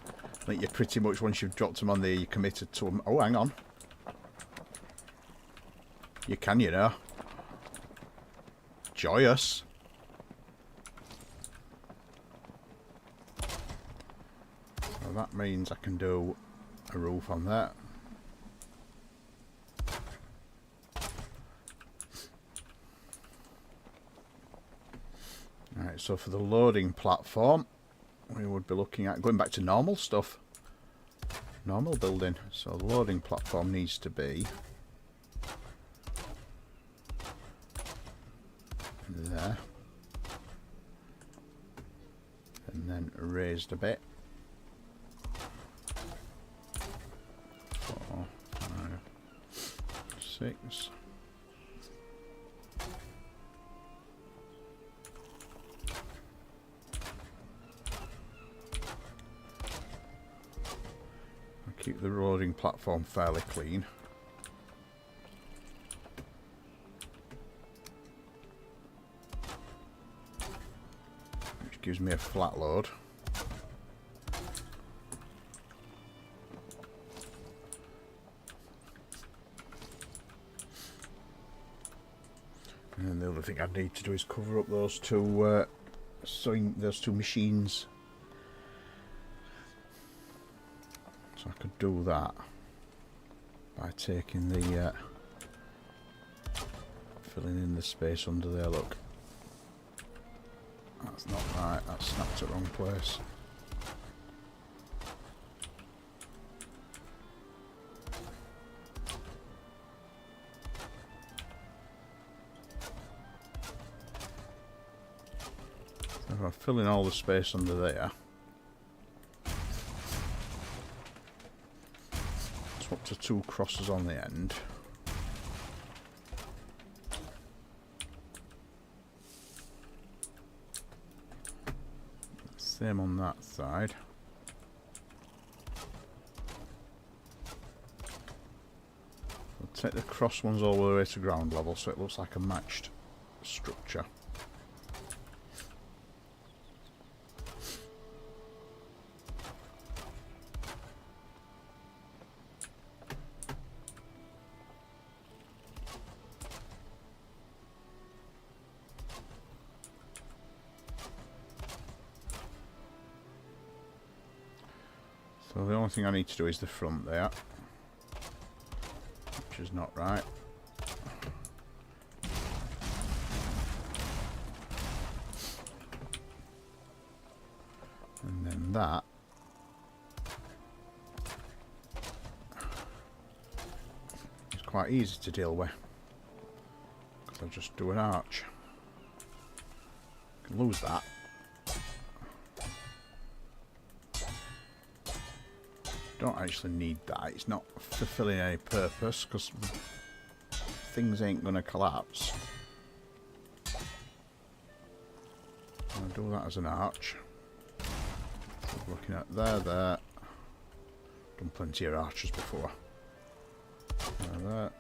I think you're pretty much, once you've dropped them on there, you're committed to them. Oh, hang on. You can, you know. Joyous. So that means I can do a roof on that. Alright, so for the loading platform, we would be looking at going back to normal stuff. Normal building. So the loading platform needs to be there. And then raised a bit. 4, 5, 6. Keep the loading platform fairly clean. Which gives me a flat load. And then the other thing I need to do is cover up those two machines. So I could do that by taking the filling in the space under there. Look, that's not right. That snapped at the wrong place. So if I fill in all the space under there. Up to 2 crosses on the end. Same on that side. We'll take the cross ones all the way to ground level so it looks like a matched structure. So the only thing I need to do is the front there, which is not right. And then that is quite easy to deal with, because I'll just do an arch. I can lose that. Don't actually need that. It's not fulfilling any purpose because things ain't going to collapse. I'll do that as an arch. So looking at there. Done plenty of arches before. There.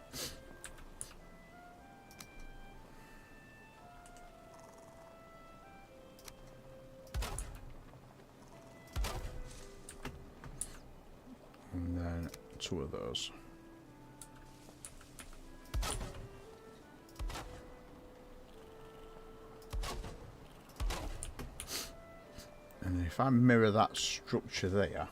And then 2 of those. And if I mirror that structure there,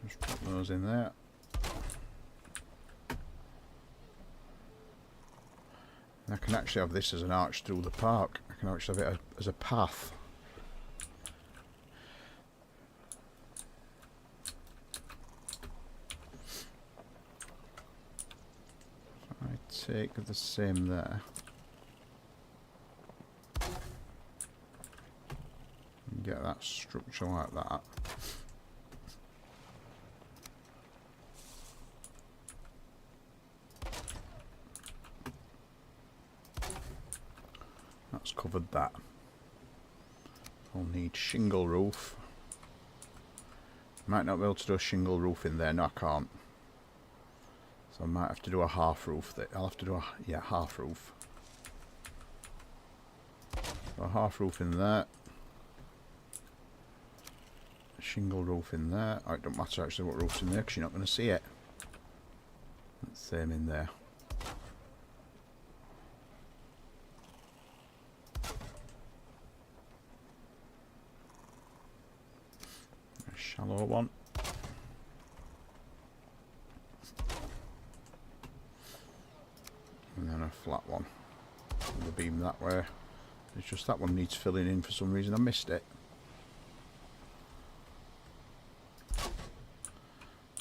just put those in there. And I can actually have this as an arch through the park. I can actually have it as a path. So I take the same there. And get that structure like that. That's covered that. I'll need shingle roof. Might not be able to do a shingle roof in there. No, I can't. So I might have to do a half roof. I'll have to do a half roof. So a half roof in there. A shingle roof in there. Oh, it don't matter actually what roof's in there because you're not going to see it. Same in there. A shallow one. And then a flat one. With the beam that way. It's just that one needs filling in for some reason. I missed it.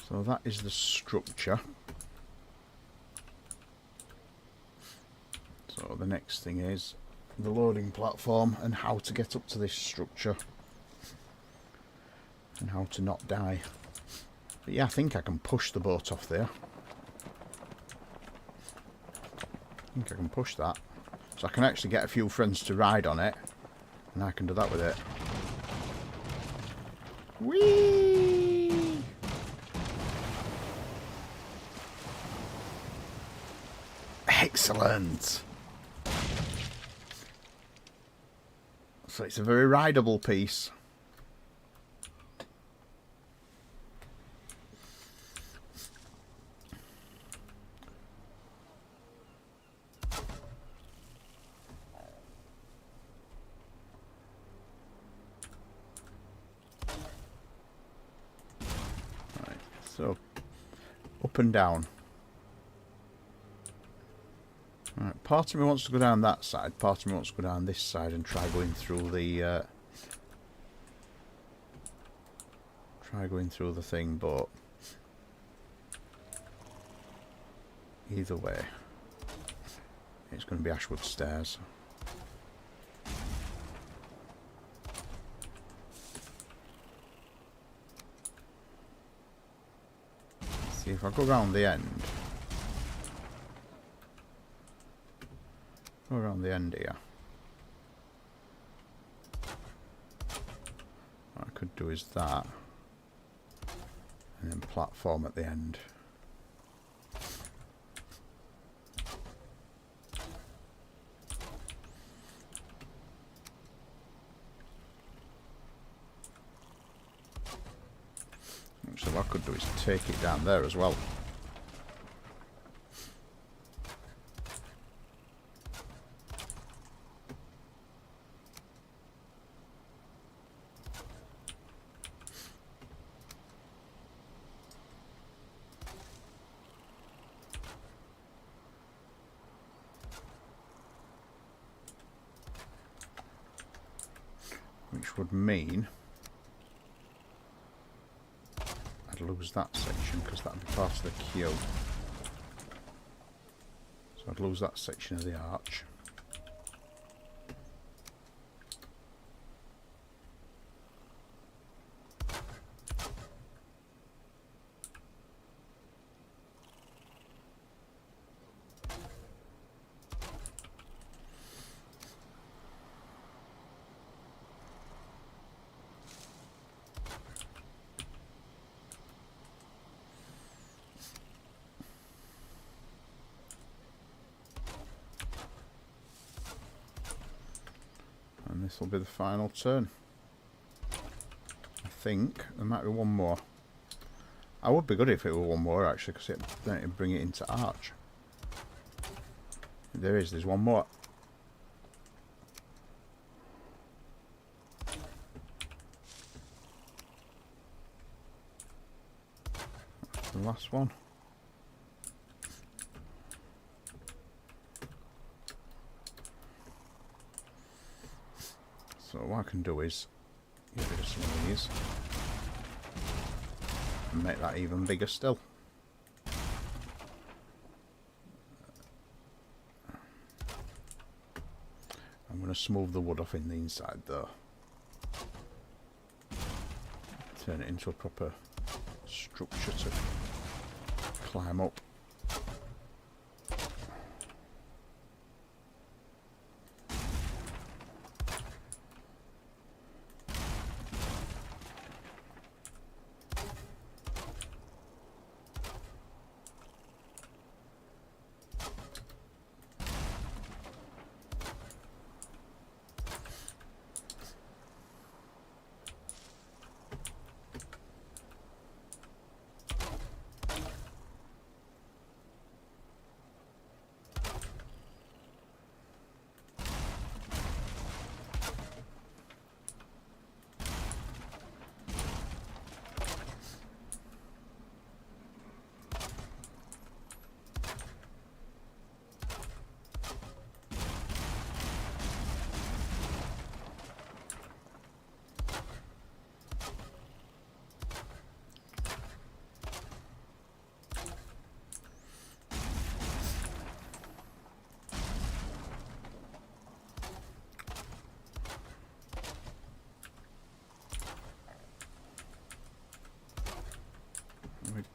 So that is the structure. So the next thing is the loading platform and how to get up to this structure and how to not die. But yeah, I think I can push the boat off there. I think I can push that. So I can actually get a few friends to ride on it and I can do that with it. Whee! Excellent! So it's a very rideable piece. Right, so up and down. Right, part of me wants to go down that side, part of me wants to go down this side and try going through the thing, but either way it's going to be Ashwood Stairs. See if I go round the end. Go around the end here. What I could do is that, and then platform at the end. So what I could do is take it down there as well. Which would mean I'd lose that section because that would be part of the queue. So I'd lose that section of the arch. And this will be the final turn. I think there might be one more. I would be good if it were one more actually, because then it'd bring it into arch. There's one more. That's the last one. So what I can do is get rid of some of these and make that even bigger still. I'm going to smooth the wood off in the inside though. Turn it into a proper structure to climb up.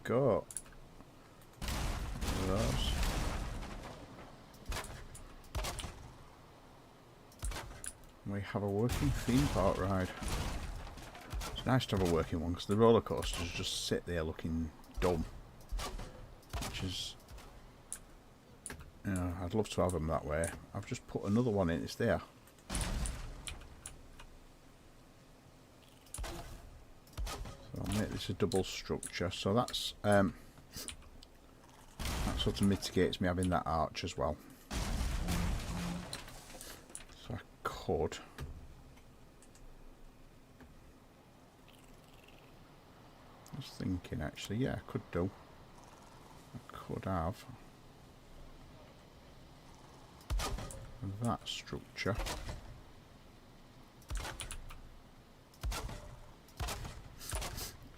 go. Those. We have a working theme park ride. It's nice to have a working one because the roller coasters just sit there looking dumb. Which is, you know, I'd love to have them that way. I've just put another one in, it's there. So I'll make this a double structure. So that's, that sort of mitigates me having that arch as well. So I could. I was thinking actually, yeah, I could do. I could have that structure.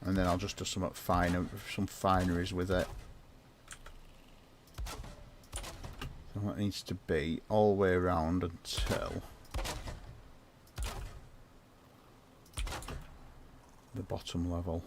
And then I'll just do some fineries with it. So that needs to be all the way around until the bottom level.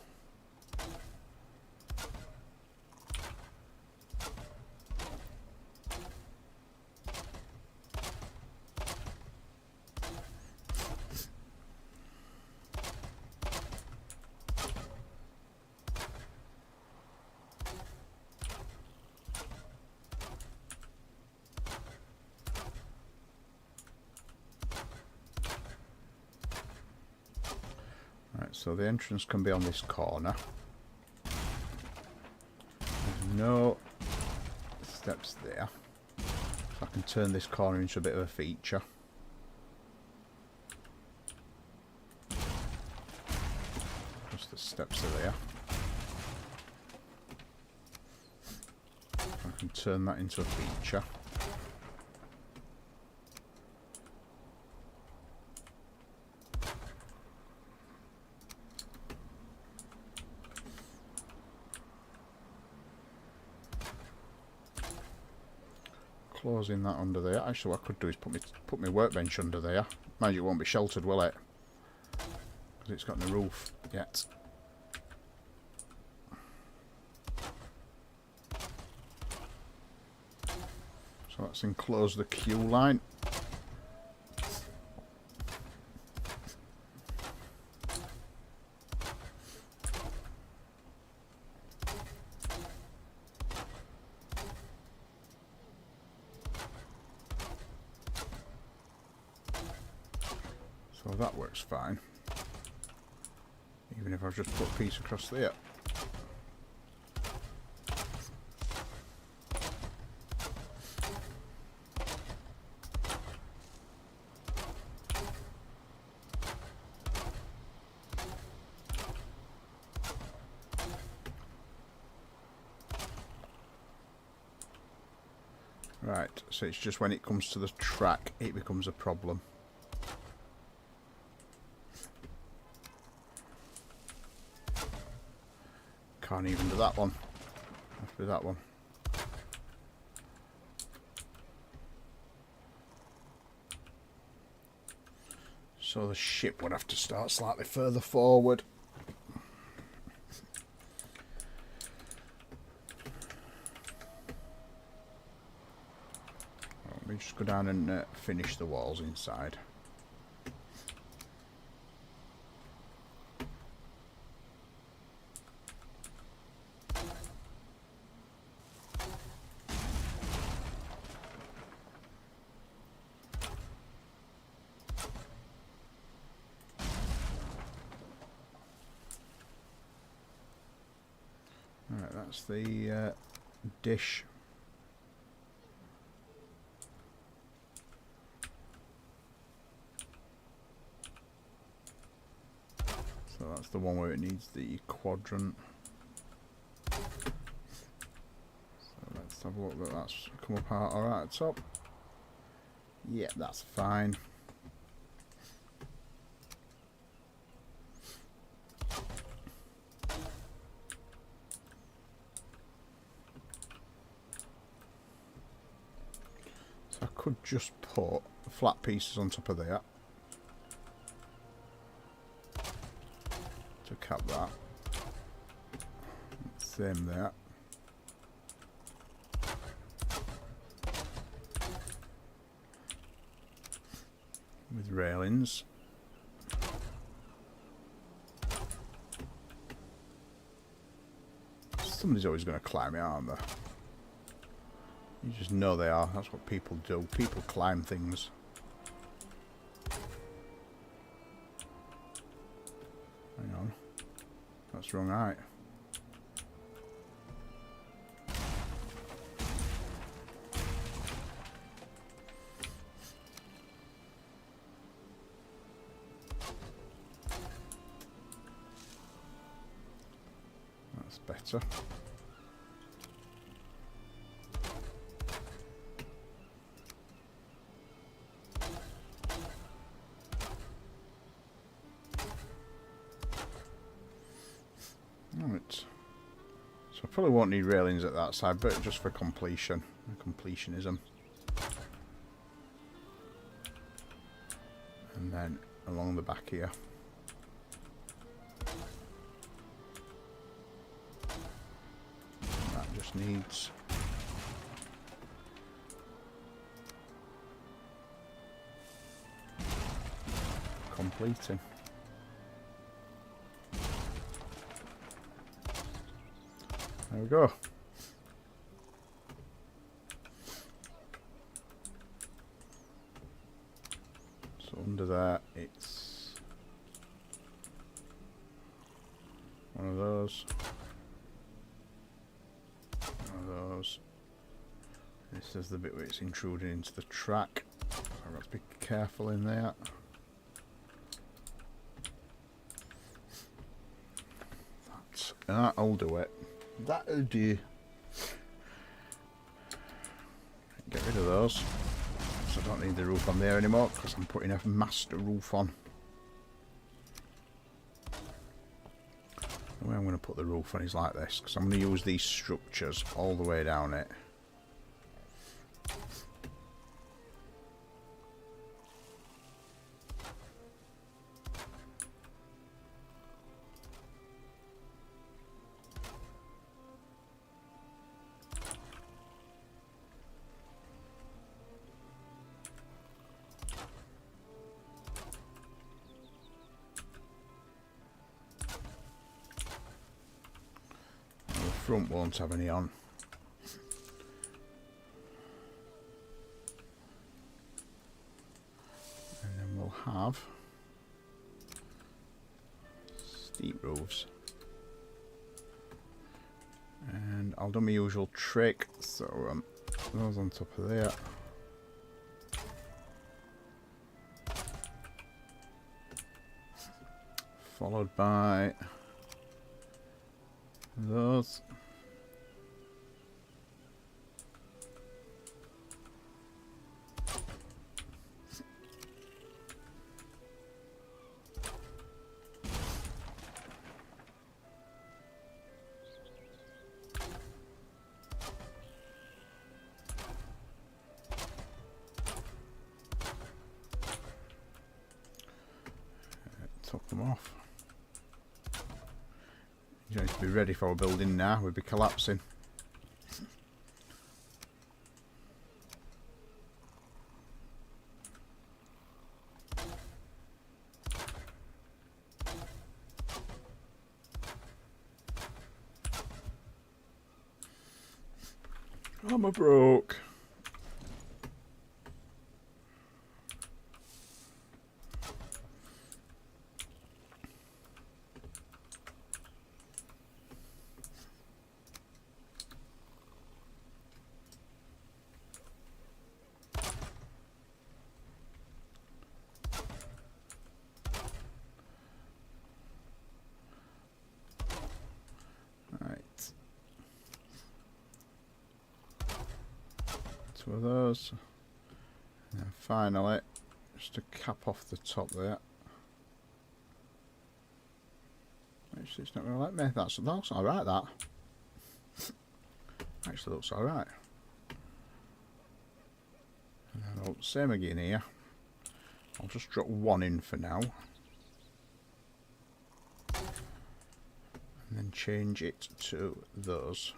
So the entrance can be on this corner. There's no steps there. So I can turn this corner into a bit of a feature. Just the steps are there. I can turn that into a feature. Closing that under there. Actually, what I could do is put my workbench under there. Mind you, it won't be sheltered, will it? Because it's got no roof yet. So let's enclose the queue line. So that works fine. Even if I've just put a piece across there. Right, so it's just when it comes to the track it becomes a problem. Can't even do that one. Have to do that one. So the ship would have to start slightly further forward. Let me just go down and finish the walls inside. Alright, that's the dish. So that's the one where it needs the quadrant. So let's have a look that that's come apart alright at the top. Yeah, that's fine. I could just put flat pieces on top of there to cap that. Let's same there. With railings. Somebody's always going to climb it, aren't they? You just know they are. That's what people do. People climb things. Hang on. That's wrong height. That's better. Right. So I probably won't need railings at that side, but just for completion. Completionism. And then along the back here. That just needs completing. There we go. So under there, it's one of those. One of those. This is the bit where it's intruding into the track. So I've got to be careful in there. That'll do it. That'll do. Get rid of those. So I don't need the roof on there anymore because I'm putting a master roof on. The way I'm going to put the roof on is like this, because I'm going to use these structures all the way down it. Front won't have any on. And then we'll have steep roofs. And I'll do my usual trick, so those on top of there. Followed by those. Took them off. You don't need to be ready for a building now, we'd be collapsing. I'm a broke. Right. Two of those. And then finally, just to cap off the top there. Actually, it's not going to let me. That looks alright, that. Actually looks alright. And then same again here. I'll just drop one in for now. And then change it to those.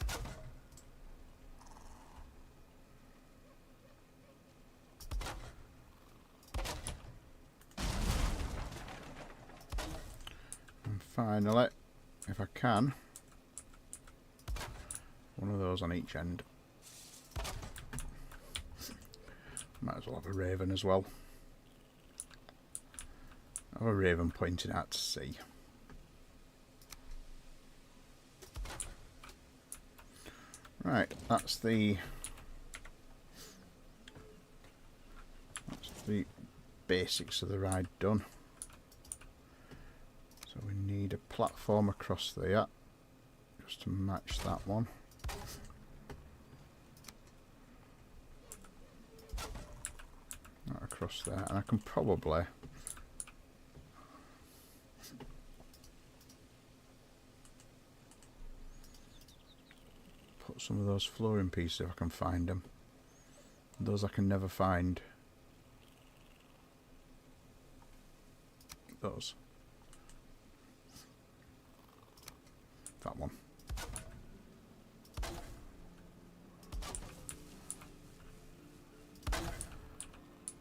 And finally, if I can, one of those on each end. Might as well have a raven as well. Have a raven pointing out to sea. Right, that's the basics of the ride done. So we need a platform across there just to match that one. That across there, and I can probably put some of those flooring pieces if I can find them. Those I can never find. Those. That one.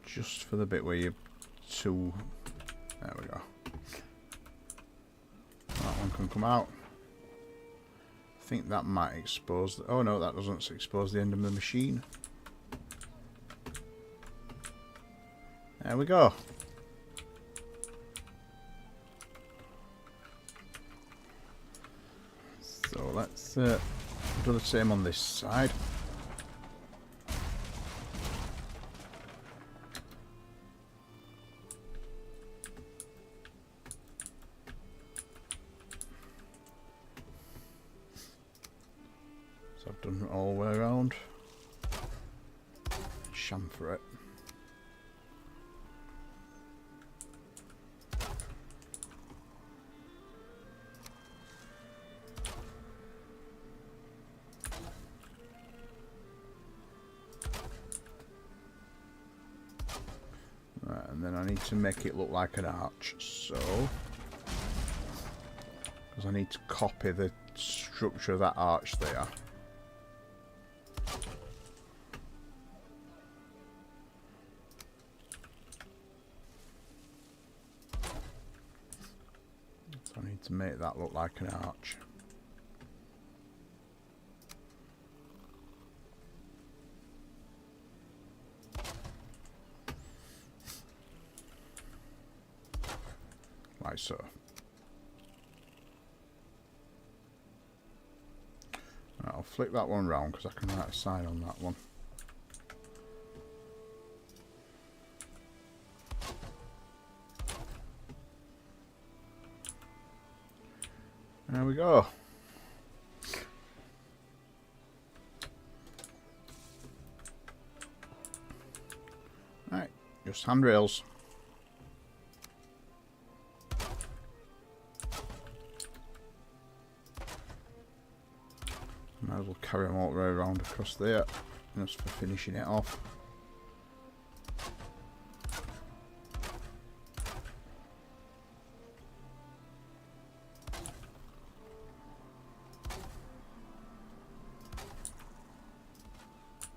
Just for the bit where you two. There we go. That one can come out. I think that might expose. Oh no, that doesn't expose the end of the machine. There we go. So let's do the same on this side. So I've done it all the way around. Chamfer it. Right, and then I need to make it look like an arch, so because I need to copy the structure of that arch there. So I need to make that look like an arch. Like so. Right, I'll flick that one round because I can write a sign on that one. There we go. Right, just handrails. Might as well carry them all the way around across there, just for finishing it off.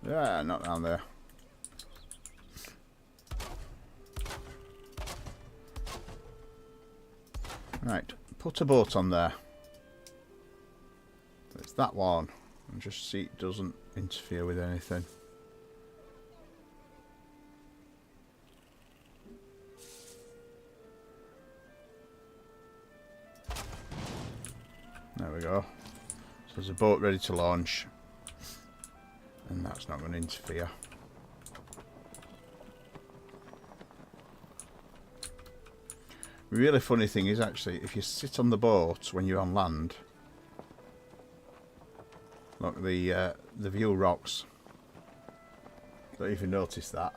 Yeah, not down there. Right, put a boat on there. It's that one. And just see it doesn't interfere with anything. There we go. So there's a boat ready to launch. And that's not going to interfere. The really funny thing is actually, if you sit on the boat when you're on land, look, the view rocks. Don't even notice that.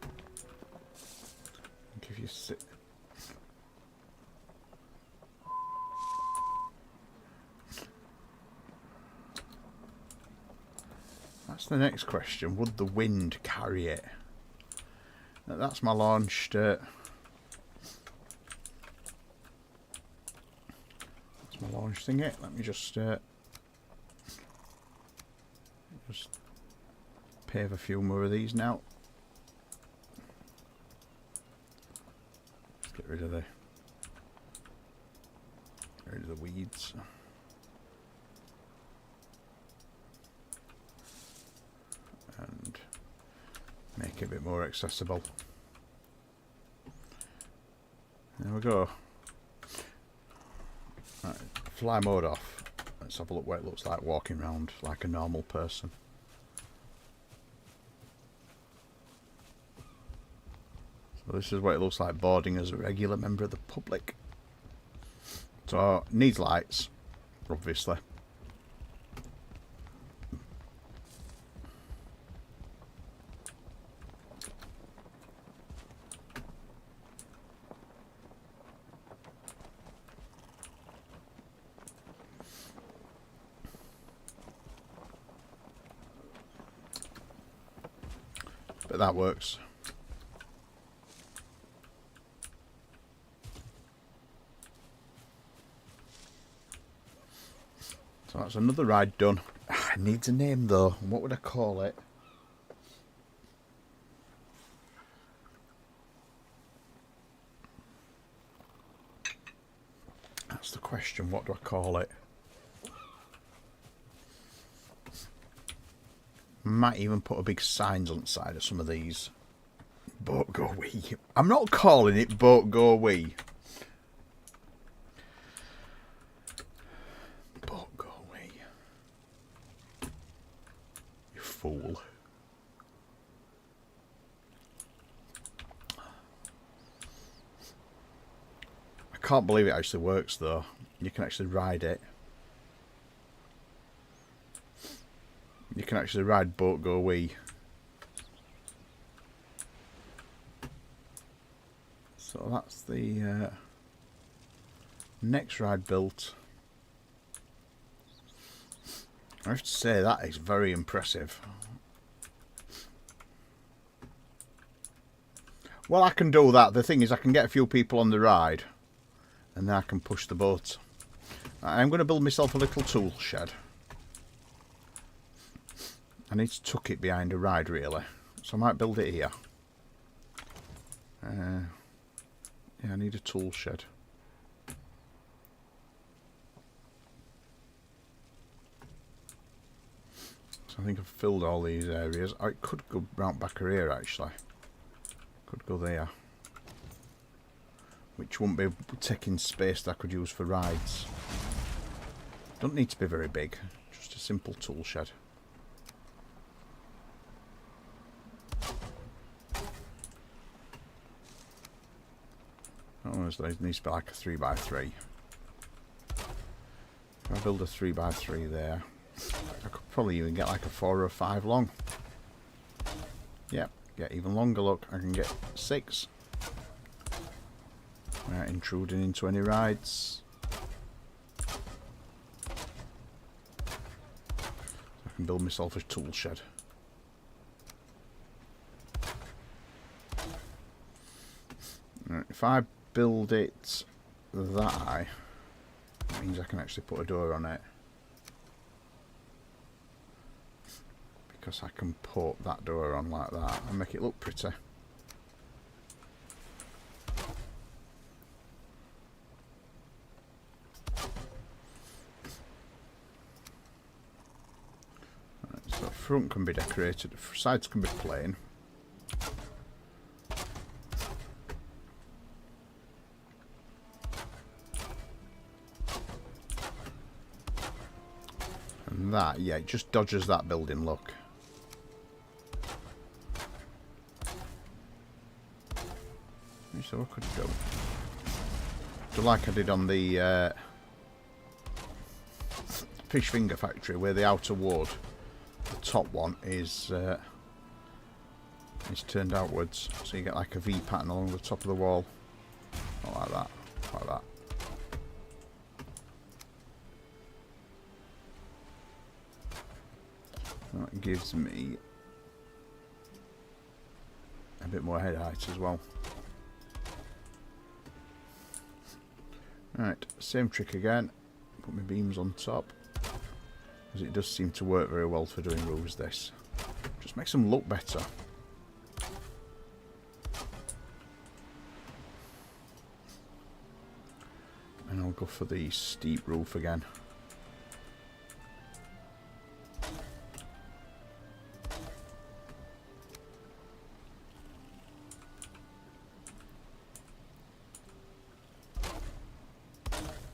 I think if you sit. That's the next question. Would the wind carry it? That's my launched. That's my launch thingy. Let me just pave a few more of these now. Let's get rid of the weeds. And make it a bit more accessible. There we go. Right, fly mode off. Let's have a look what it looks like walking around like a normal person. So this is what it looks like boarding as a regular member of the public. So needs lights, obviously. But that works. So that's another ride done. It needs a name though. What would I call it? That's the question. What do I call it? Might even put a big signs on the side of some of these. Boat Go Wee. I'm not calling it Boat Go Wee. Boat Go Wee. You fool. I can't believe it actually works though. You can actually ride it. You can actually ride Boat Go Wee. So that's the next ride built. I have to say that is very impressive. Well, I can do that. The thing is I can get a few people on the ride and then I can push the boat. I'm going to build myself a little tool shed. I need to tuck it behind a ride really, so I might build it here. Yeah, I need a tool shed. So I think I've filled all these areas. I could go round back here actually. Could go there. Which wouldn't be taking space that I could use for rides. Don't need to be very big, just a simple tool shed. Oh, there needs to be like a 3x3. If I build a 3x3 there, I could probably even get like a 4 or 5 long. Yep, get even longer. Look, I can get 6. Without intruding into any rides. I can build myself a tool shed. Right, if I build it that way, it means I can actually put a door on it. Because I can put that door on like that and make it look pretty. Right, so the front can be decorated, the sides can be plain. And that, yeah, it just dodges that building look. So I could do like I did on the fish finger factory, where the outer wood, the top one is turned outwards, so you get like a V pattern along the top of the wall. Not like that, like that. That gives me a bit more head height as well. Right, same trick again. Put my beams on top, because it does seem to work very well for doing roofs. This just makes them look better. And I'll go for the steep roof again.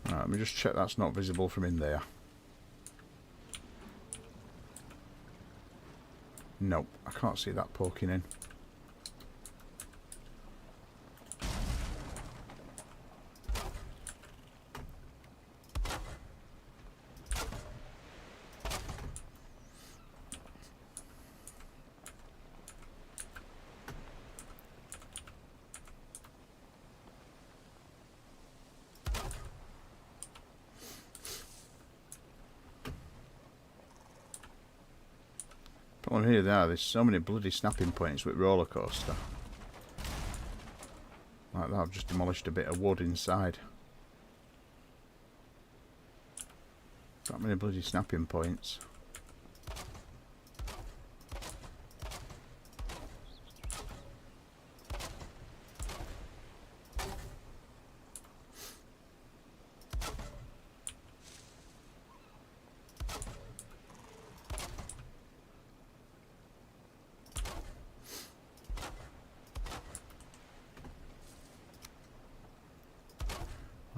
Right, let me just check that's not visible from in there. Nope, I can't see that poking in. Problem here now, there's so many bloody snapping points with roller coaster. Like that, I've just demolished a bit of wood inside. That many bloody snapping points.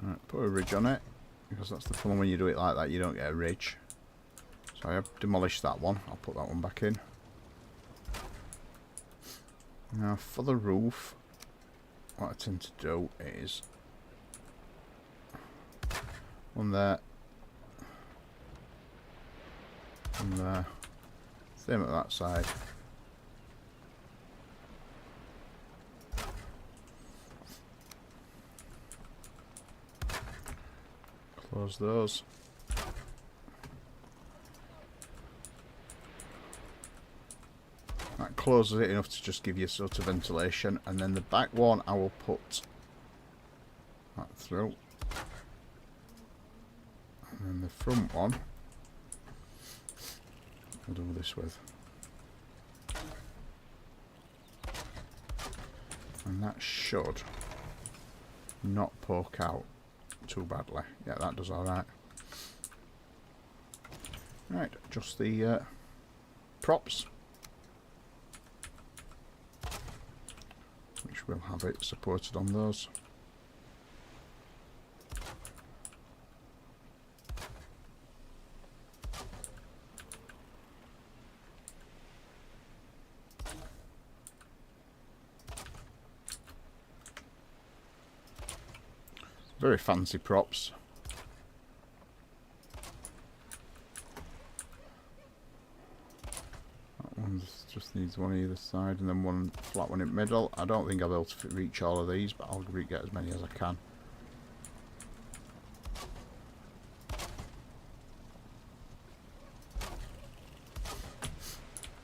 Right, put a ridge on it, because that's the problem when you do it like that, you don't get a ridge. So I have demolished that one, I'll put that one back in. Now for the roof, what I tend to do is one there, and there, same at that side. Close those. That closes it enough to just give you sort of ventilation, and then the back one I will put that through, and then the front one I'll do this with, and that should not poke out too badly. Yeah, that does alright. Right, just the props, which will have it supported on those. Very fancy props. That one just needs one either side, and then one flat one in the middle. I don't think I'll be able to reach all of these, but I'll get as many as I can.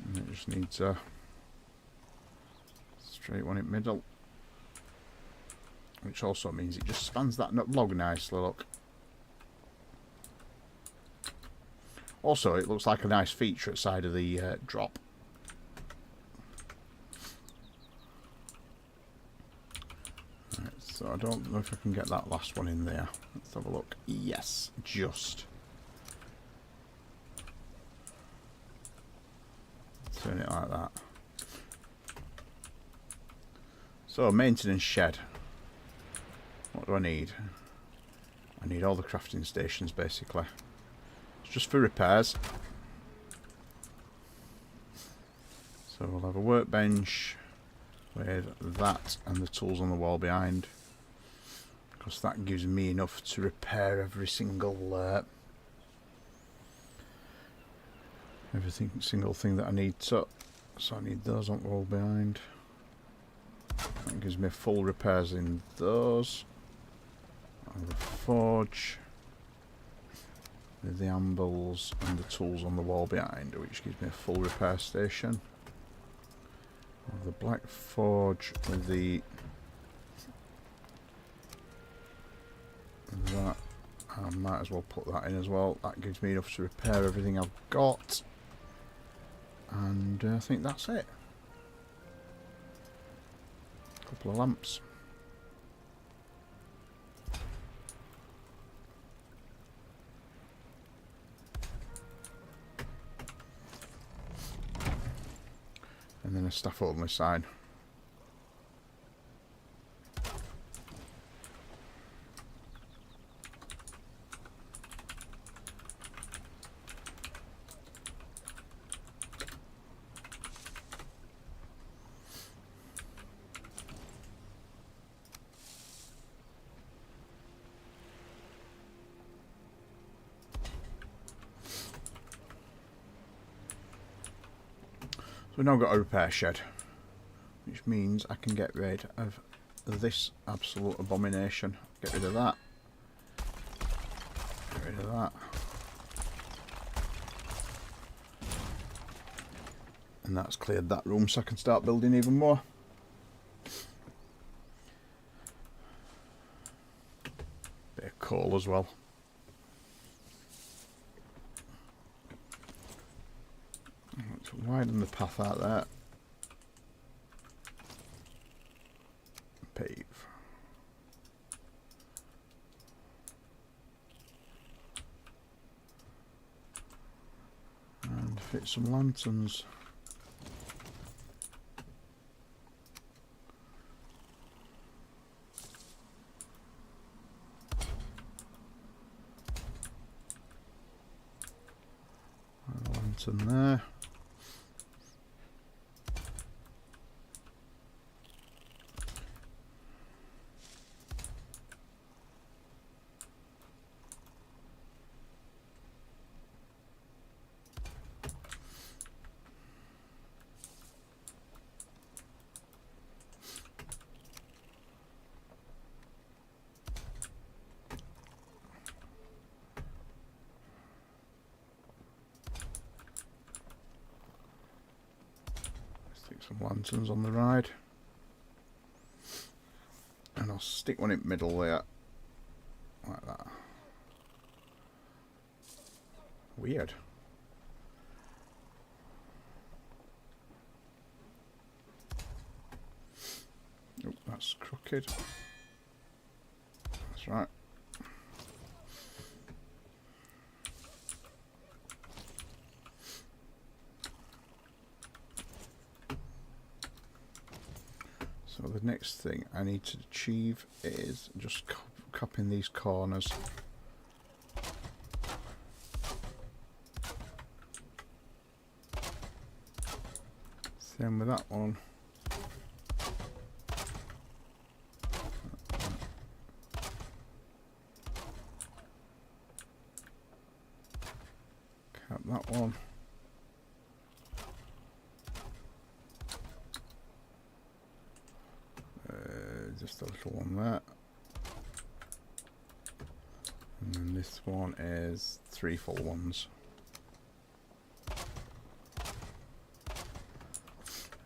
And it just needs a straight one in the middle. Which also means it just spans that log nicely, look. Also, it looks like a nice feature at the side of the drop. Right, so I don't know if I can get that last one in there. Let's have a look. Yes, just. Turn it like that. So, maintenance shed. What do I need? I need all the crafting stations, basically. It's just for repairs. So we'll have a workbench with that and the tools on the wall behind, because that gives me enough to repair every single single thing that I need to. So I need those on the wall behind. That gives me full repairs in those. The forge with the ambles and the tools on the wall behind, which gives me a full repair station. have the black forge with the that. I might as well put that in as well. That gives me enough to repair everything I've got. And I think that's it. A couple of lamps. And then a staff only sign. So we've now got a repair shed, which means I can get rid of this absolute abomination. Get rid of that. Get rid of that. And that's cleared that room, so I can start building even more. Bit of coal as well. Let's widen the path out there. Pave. And fit some lanterns. Lantern there. Some lanterns on the ride, and I'll stick one in the middle there, like that. Weird. Oh, that's crooked. That's right. So the next thing I need to achieve is just cupping these corners. Same with that one. Cap that one. Just a little one there, and then this one is 3 full ones,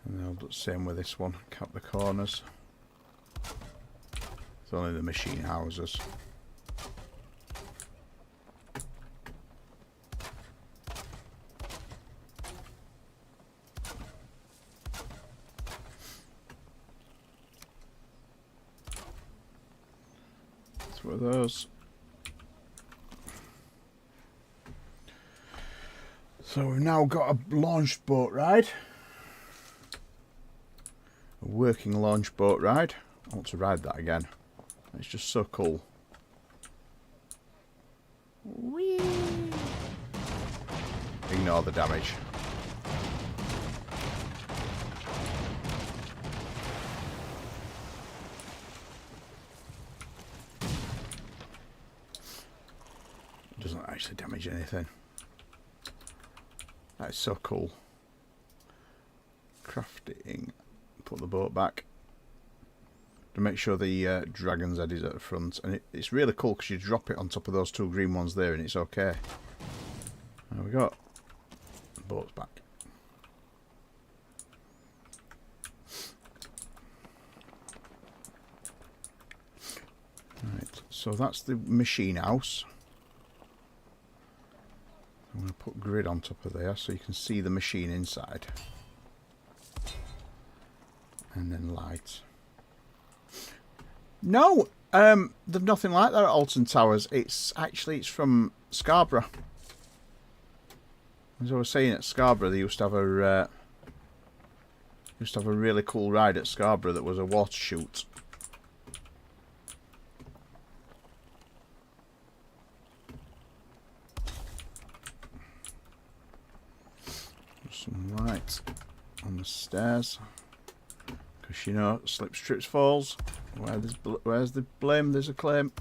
and then I'll do the same with this one. Cap the corners. It's only the machine houses. With those. So we've now got a launched boat ride. A working launch boat ride. I want to ride that again. It's just so cool. Whee! Ignore the damage. Doesn't actually damage anything. That is so cool. Crafting. Put the boat back. To make sure the dragon's head is at the front. And it's really cool because you drop it on top of those 2 green ones there and it's okay. There we go. The boat's back. So that's the machine house. I'm going to put grid on top of there so you can see the machine inside. And then light. No! There's nothing like that at Alton Towers. It's from Scarborough. As I was saying, at Scarborough they used to have a really cool ride at Scarborough that was a water chute. Some light on the stairs, because you know, slips, trips, falls. Where's the blame? There's a claim.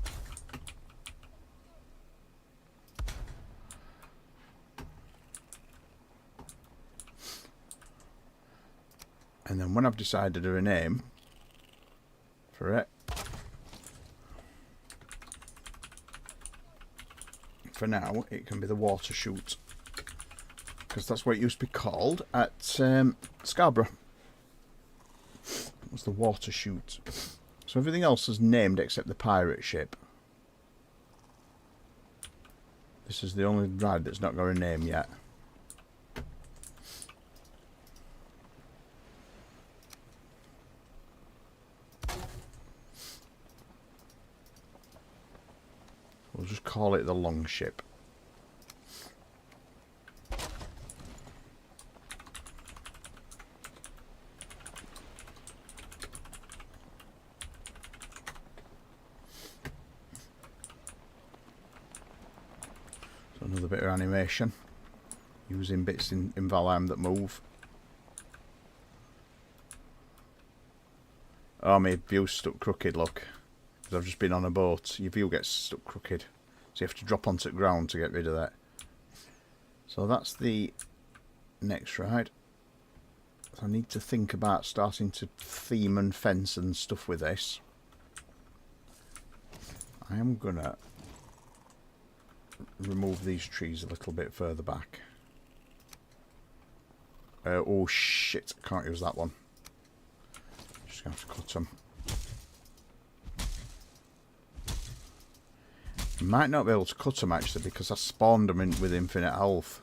And then when I've decided a name for it, for now it can be the water chute, because that's what it used to be called at Scarborough. It was the water chute. So everything else is named except the pirate ship. This is the only ride that's not got a name yet. We'll just call it the Longship. So another bit of animation using bits in Valheim that move. Oh, my view's stuck crooked, look. Because I've just been on a boat. Your view gets stuck crooked. So you have to drop onto the ground to get rid of that. So that's the next ride. So I need to think about starting to theme and fence and stuff with this. I am gonna remove these trees a little bit further back. Oh shit, can't use that one. Just gonna have to cut them. Might not be able to cut them actually, because I spawned them in with infinite health.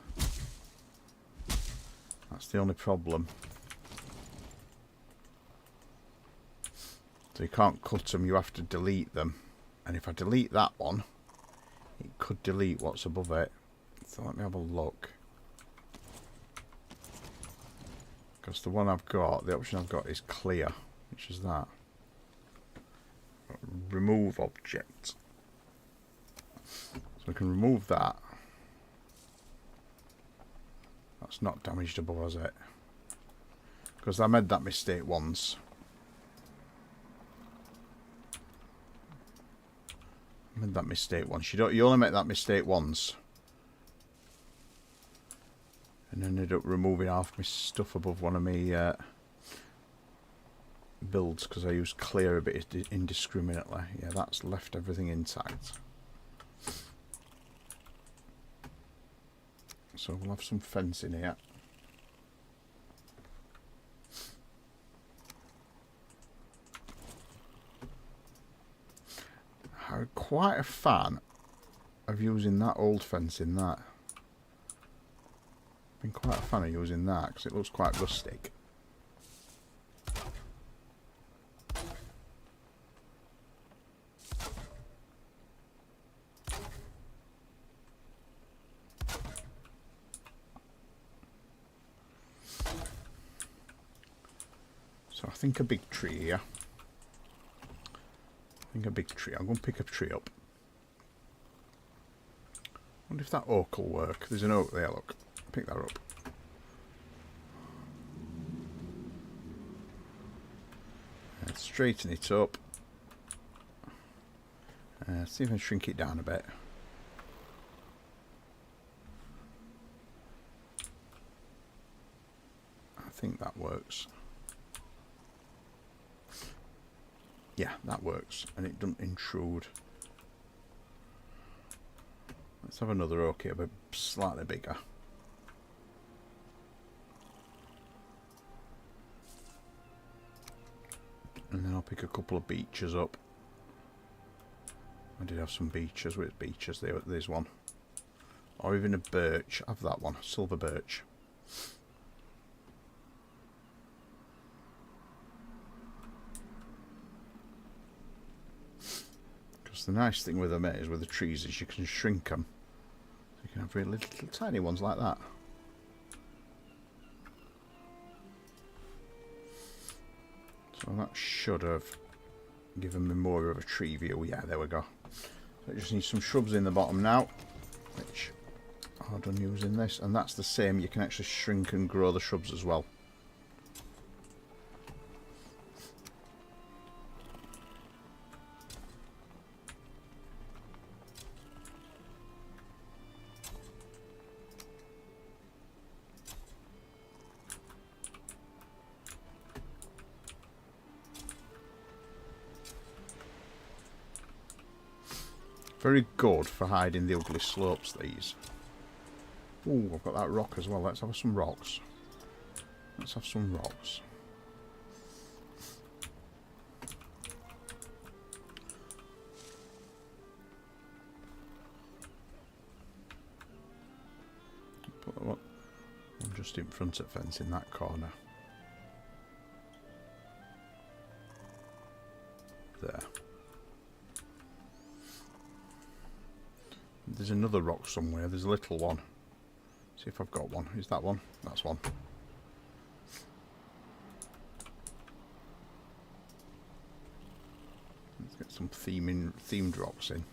That's the only problem. So you can't cut them, you have to delete them. And if I delete that one, it could delete what's above it. So let me have a look. Because the one I've got, the option I've got is clear, which is that. Remove object. So we can remove that. That's not damaged above, is it? Because I made that mistake once. You only make that mistake once. And ended up removing half my stuff above one of my builds because I used clear a bit indiscriminately. Yeah, that's left everything intact. So we'll have some fencing here. I'm quite a fan of using that old fencing. That been quite a fan of using that because it looks quite rustic. So I think a big tree here. I'm going to pick a tree up. I wonder if that oak will work. There's an oak there, look. Pick that up. And straighten it up. See if I can shrink it down a bit. I think that works. Yeah, that works, and it doesn't intrude. Let's have another oak here, but slightly bigger. And then I'll pick a couple of beeches up. I did have some beeches. With beeches, there's one. Or even a birch. Have that one, silver birch. Because the nice thing with them is, with the trees, is you can shrink them. You can have really little tiny ones like that. So that should have given me more of a tree view. Yeah, there we go. So I just need some shrubs in the bottom now, which are done using this, and that's the same. You can actually shrink and grow the shrubs as well. Very good for hiding the ugly slopes, these. Ooh, I've got that rock as well. Let's have some rocks. Let's have some rocks. Put what? I'm just in front of the fence in that corner. There. There's another rock somewhere. There's a little one. See if I've got one. Is that one? That's one. Let's get some themed rocks in.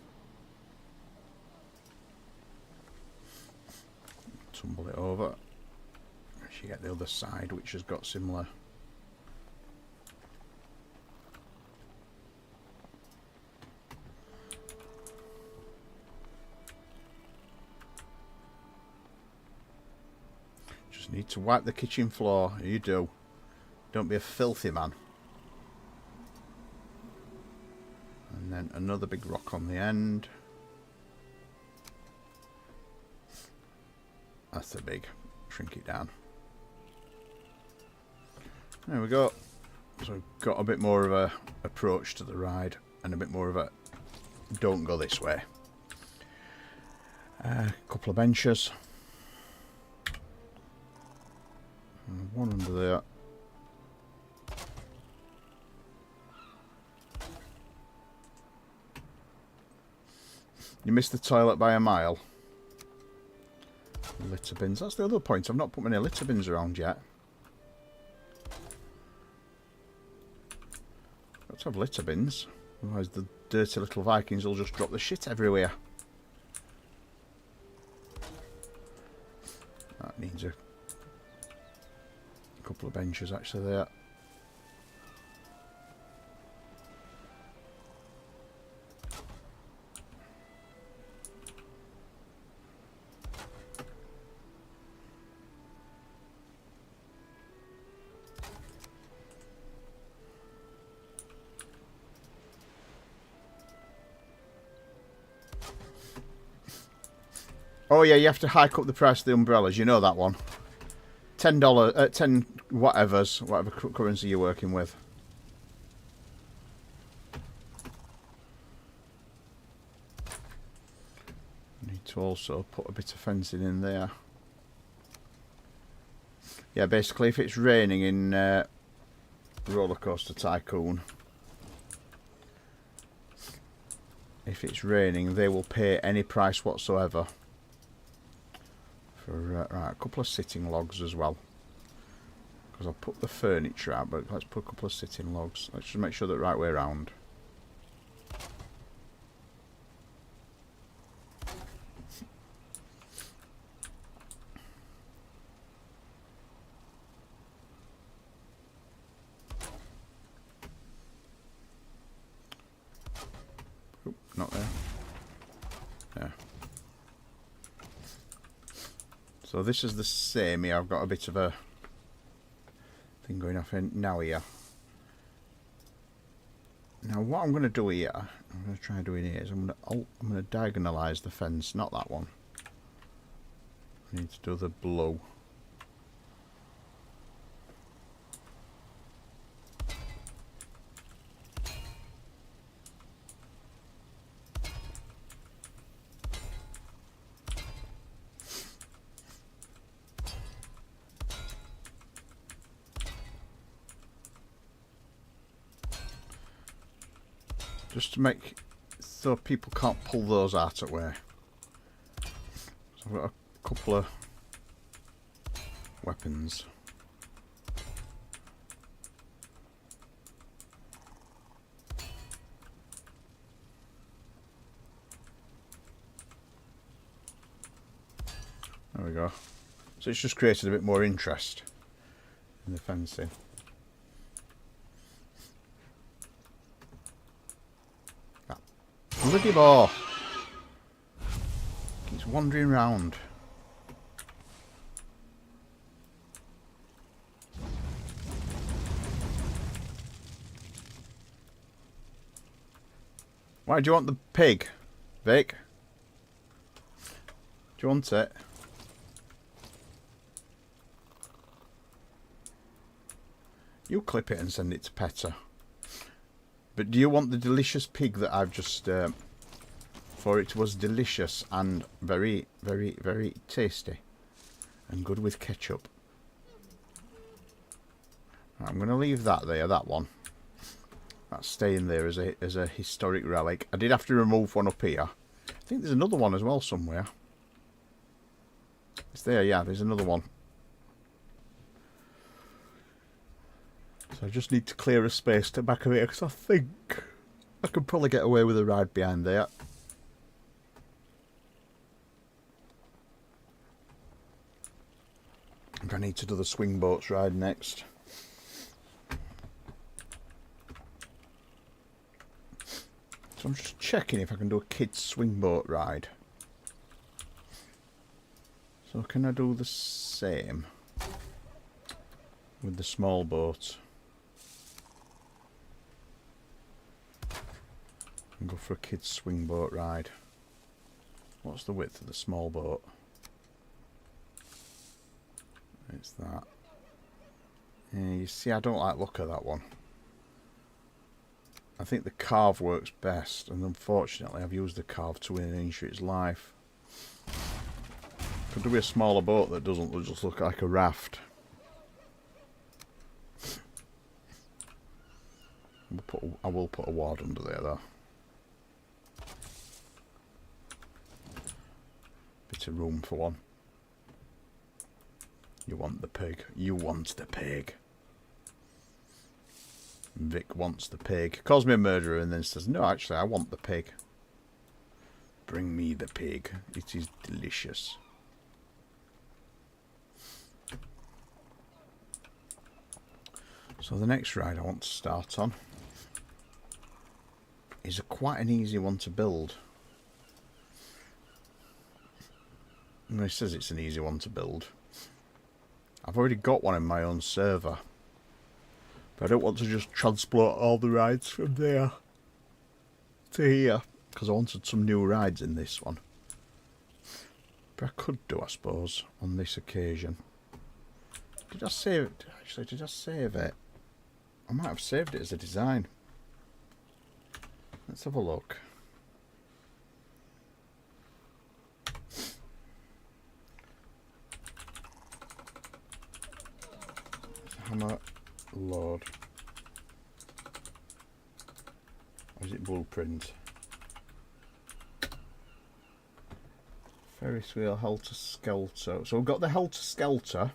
Tumble it over. You get the other side, which has got similar. Need to wipe the kitchen floor. You do. Don't be a filthy man. And then another big rock on the end. That's the big. Shrink it down. There we go. So we've got a bit more of a approach to the ride and a bit more of a don't go this way. A couple of benches. One under there. You missed the toilet by a mile. Litter bins. That's the other point. I've not put many litter bins around yet. Got to have litter bins. Otherwise the dirty little Vikings will just drop the shit everywhere. That needs a couple of benches actually there. Oh yeah, you have to hike up the price of the umbrellas. You know that one. $10, 10 whatever currency you're working with. Need to also put a bit of fencing in there. Yeah, basically if it's raining in Roller Coaster Tycoon, if it's raining, they will pay any price whatsoever. For right, a couple of sitting logs as well. Because I'll put the furniture out, but let's put a couple of sitting logs. Let's just make sure that right way around. Oop, not there. There. So this is the same here. I've got a bit of a thing going off in now here. Now what I'm going to do here, I'm going to try doing here is I'm going to diagonalise the fence, not that one. I need to do the blue. Just to make so people can't pull those out of way. So I've got a couple of weapons. There we go. So it's just created a bit more interest in the fencing. That bloody ball keeps wandering round. Why do you want the pig, Vic? Do you want it? You clip it and send it to Petter. But do you want the delicious pig that I've just... for it was delicious and very, very, very tasty. And good with ketchup. I'm going to leave that there, that one. That's staying there as a historic relic. I did have to remove one up here. I think there's another one as well somewhere. It's there, yeah, there's another one. So I just need to clear a space to back of it, because I think I could probably get away with a ride behind there. I need to do the swing boats ride next. So I'm just checking if I can do a kids swing boat ride. So can I do the same with the small boat? And go for a kids swing boat ride. What's the width of the small boat? It's that. Yeah, you see, I don't like the look of that one. I think the carve works best, and unfortunately I've used the carve to win an inch its life. Could there be a smaller boat that doesn't just look like a raft? I will put a ward under there though. Bit of room for one. You want the pig. You want the pig. Vic wants the pig. Calls me a murderer and then says, no, actually, I want the pig. Bring me the pig. It is delicious. So the next ride I want to start on is quite an easy one to build. And he says it's an easy one to build. I've already got one in my own server. But I don't want to just transport all the rides from there to here, because I wanted some new rides in this one. But I could do, I suppose, on this occasion. Did I save it? Actually, did I save it? I might have saved it as a design. Let's have a look. Hammer load. Or is it blueprint? Ferris wheel, helter skelter. So we've got the helter skelter.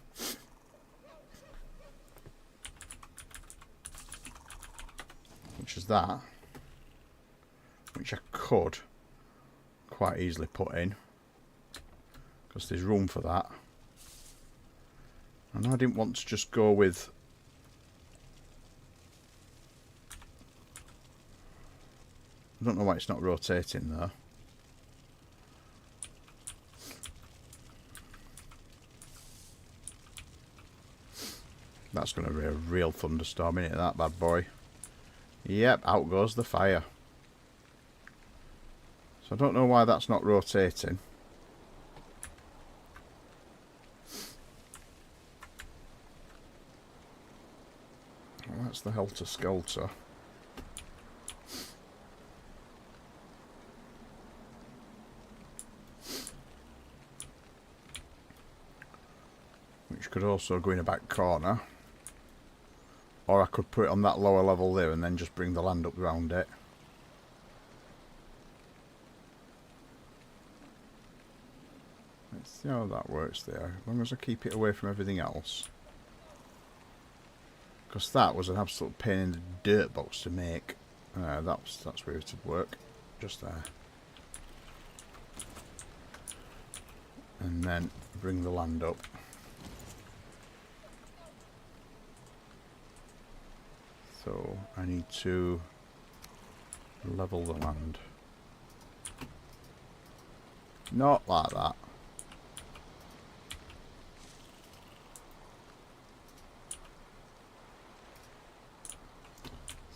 Which is that. Which I could quite easily put in. Because there's room for that. And I didn't want to just go with... I don't know why it's not rotating though. That's going to be a real thunderstorm, isn't it, that bad boy? Yep, out goes the fire. So I don't know why that's not rotating. Well, that's the helter skelter. Which could also go in a back corner. Or I could put it on that lower level there and then just bring the land up around it. See how that works there, as long as I keep it away from everything else. Because that was an absolute pain in the dirt box to make. That's where it would work. Just there. And then bring the land up. So I need to level the land. Not like that.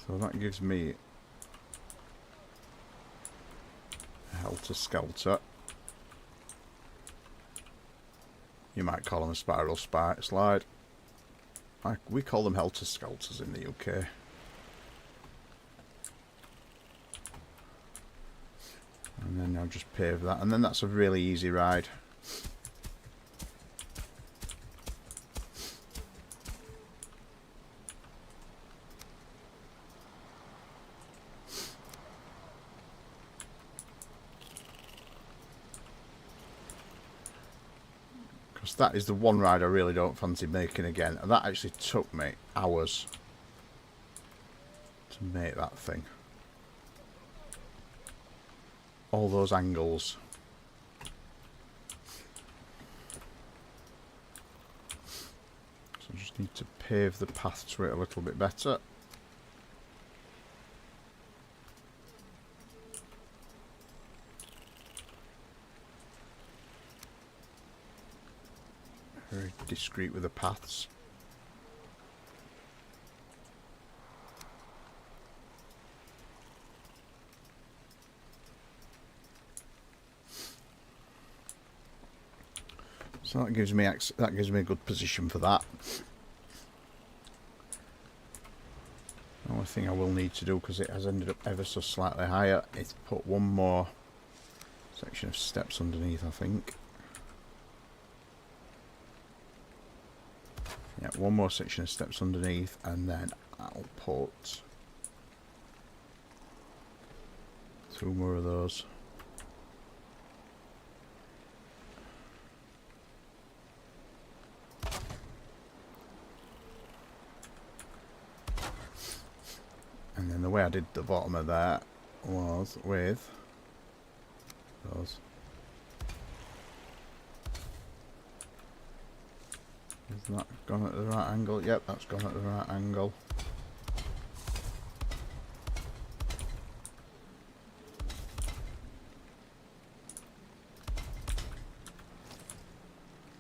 So that gives me a helter-skelter. You might call them a spiral slide. We call them helter-skelters in the UK. And then I'll just pave that, and then that's a really easy ride. Because that is the one ride I really don't fancy making again. And that actually took me hours to make that thing. All those angles. So I just need to pave the path to it a little bit better. Very discreet with the paths. So that gives me a good position for that. The only thing I will need to do, because it has ended up ever so slightly higher, is put one more section of steps underneath, I think. Yeah, one more section of steps underneath, and then I'll put 2 more of those. And then the way I did the bottom of that was with those. Is that gone at the right angle? Yep, that's gone at the right angle.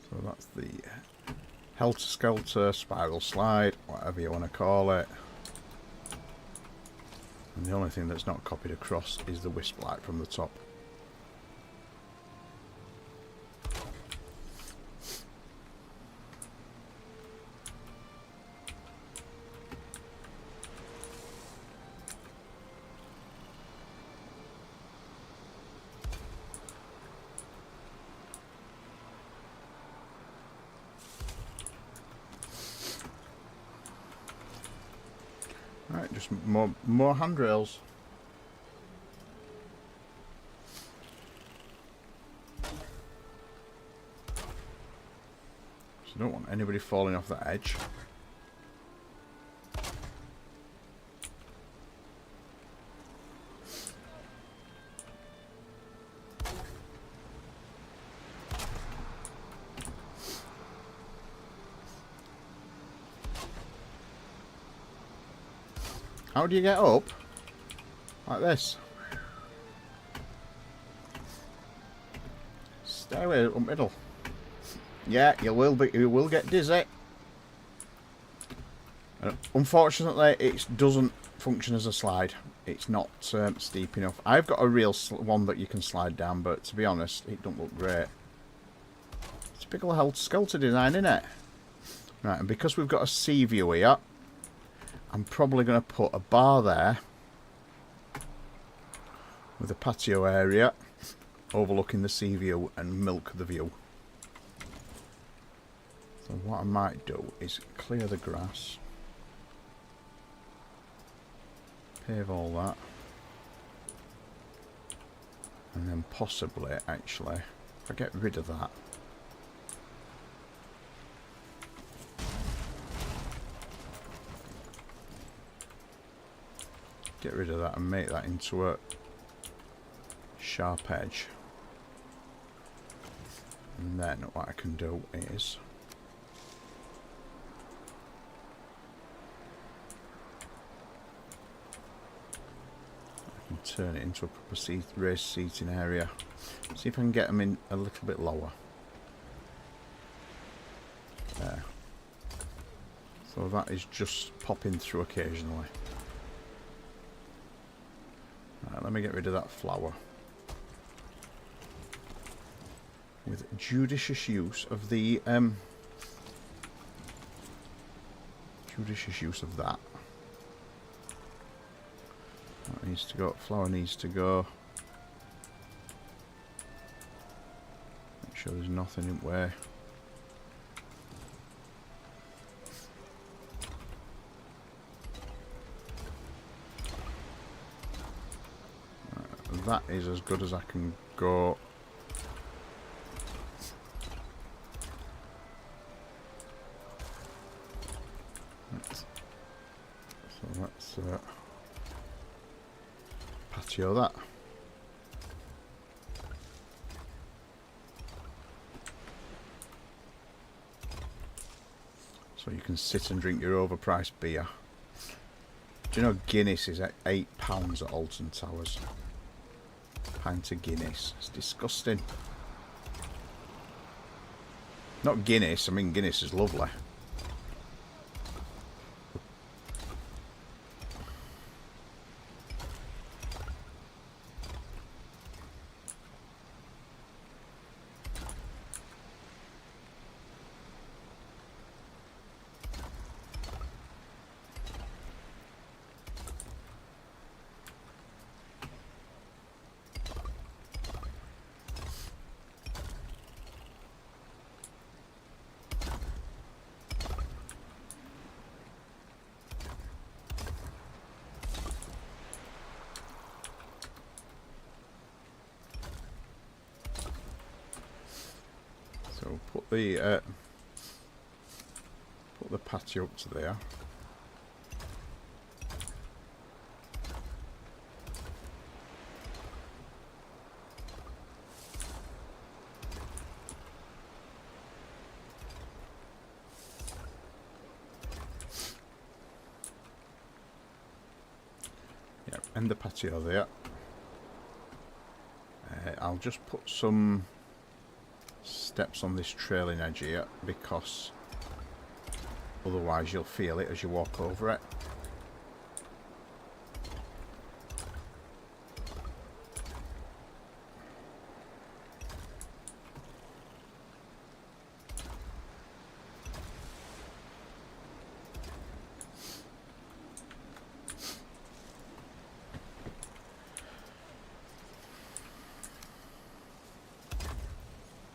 So that's the helter-skelter, spiral slide, whatever you want to call it. And the only thing that's not copied across is the wisp light from the top. Right, just more handrails. So I don't want anybody falling off that edge. How do you get up? Like this. Stay away up middle. Yeah, you will get dizzy. Unfortunately, it doesn't function as a slide. It's not steep enough. I've got a real one that you can slide down, but to be honest, it don't look great. Typical helter-skelter design, isn't it? Right, and because we've got a sea view here, I'm probably going to put a bar there with a patio area overlooking the sea view and milk the view. So what I might do is clear the grass, pave all that, and then possibly, actually, if I get rid of that, get rid of that and make that into a sharp edge. And then what I can do is I can turn it into a proper raised seating area. See if I can get them in a little bit lower. There. So that is just popping through occasionally. Right, let me get rid of that flower. With judicious use of the that. That needs to go. Flower needs to go. Make sure there's nothing in the way. That is as good as I can go. So let's patio that. So you can sit and drink your overpriced beer. Do you know Guinness is at £8 at Alton Towers? Pint of Guinness. It's disgusting. Not Guinness, I mean Guinness is lovely. So put the patio up to there. Yep, and the patio there. I'll just put some steps on this trailing edge here because otherwise you'll feel it as you walk over it.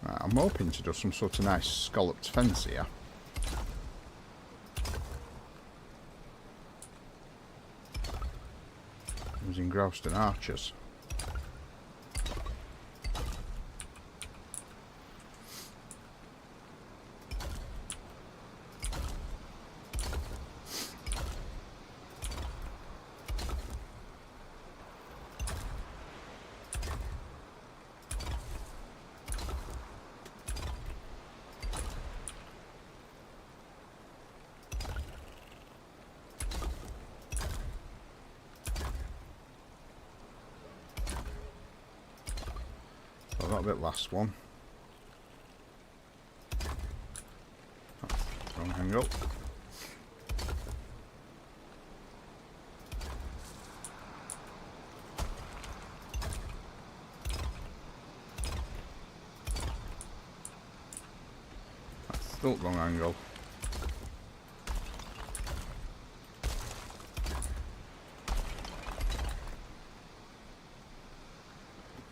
I'm hoping to do some sort of nice scalloped fence here. Using groused and archers. So that bit last one. Wrong angle. That's still wrong angle.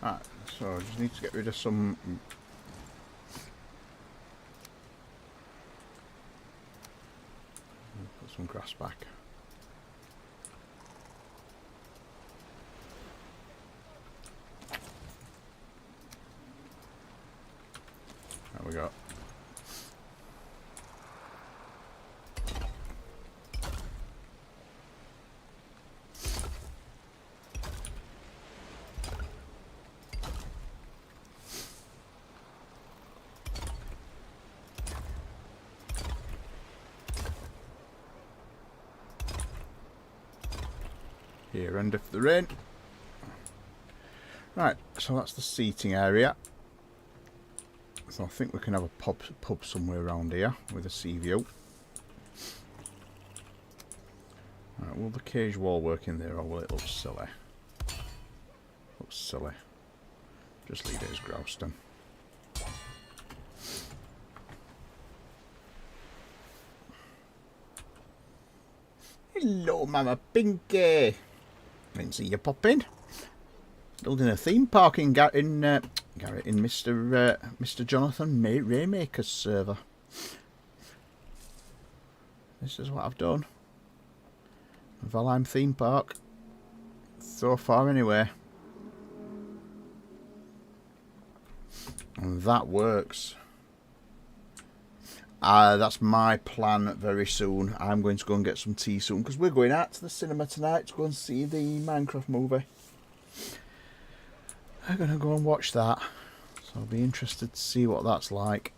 Right, so I just need to get rid of some put some grass back. There we go. here and if they're in. Right, so that's the seating area. So I think we can have a pub somewhere around here with a sea view. Right, will the cage wall work in there or will it look silly? Looks silly. Just leave it as grouse then. Hello, Mama Pinky. Didn't see you pop in. Building a theme park in Mr. Jonathan Raymaker's server. This is what I've done. Valheim theme park. So far, anyway. And that works. That's my plan very soon. I'm going to go and get some tea soon because we're going out to the cinema tonight to go and see the Minecraft movie. I'm going to go and watch that. So I'll be interested to see what that's like.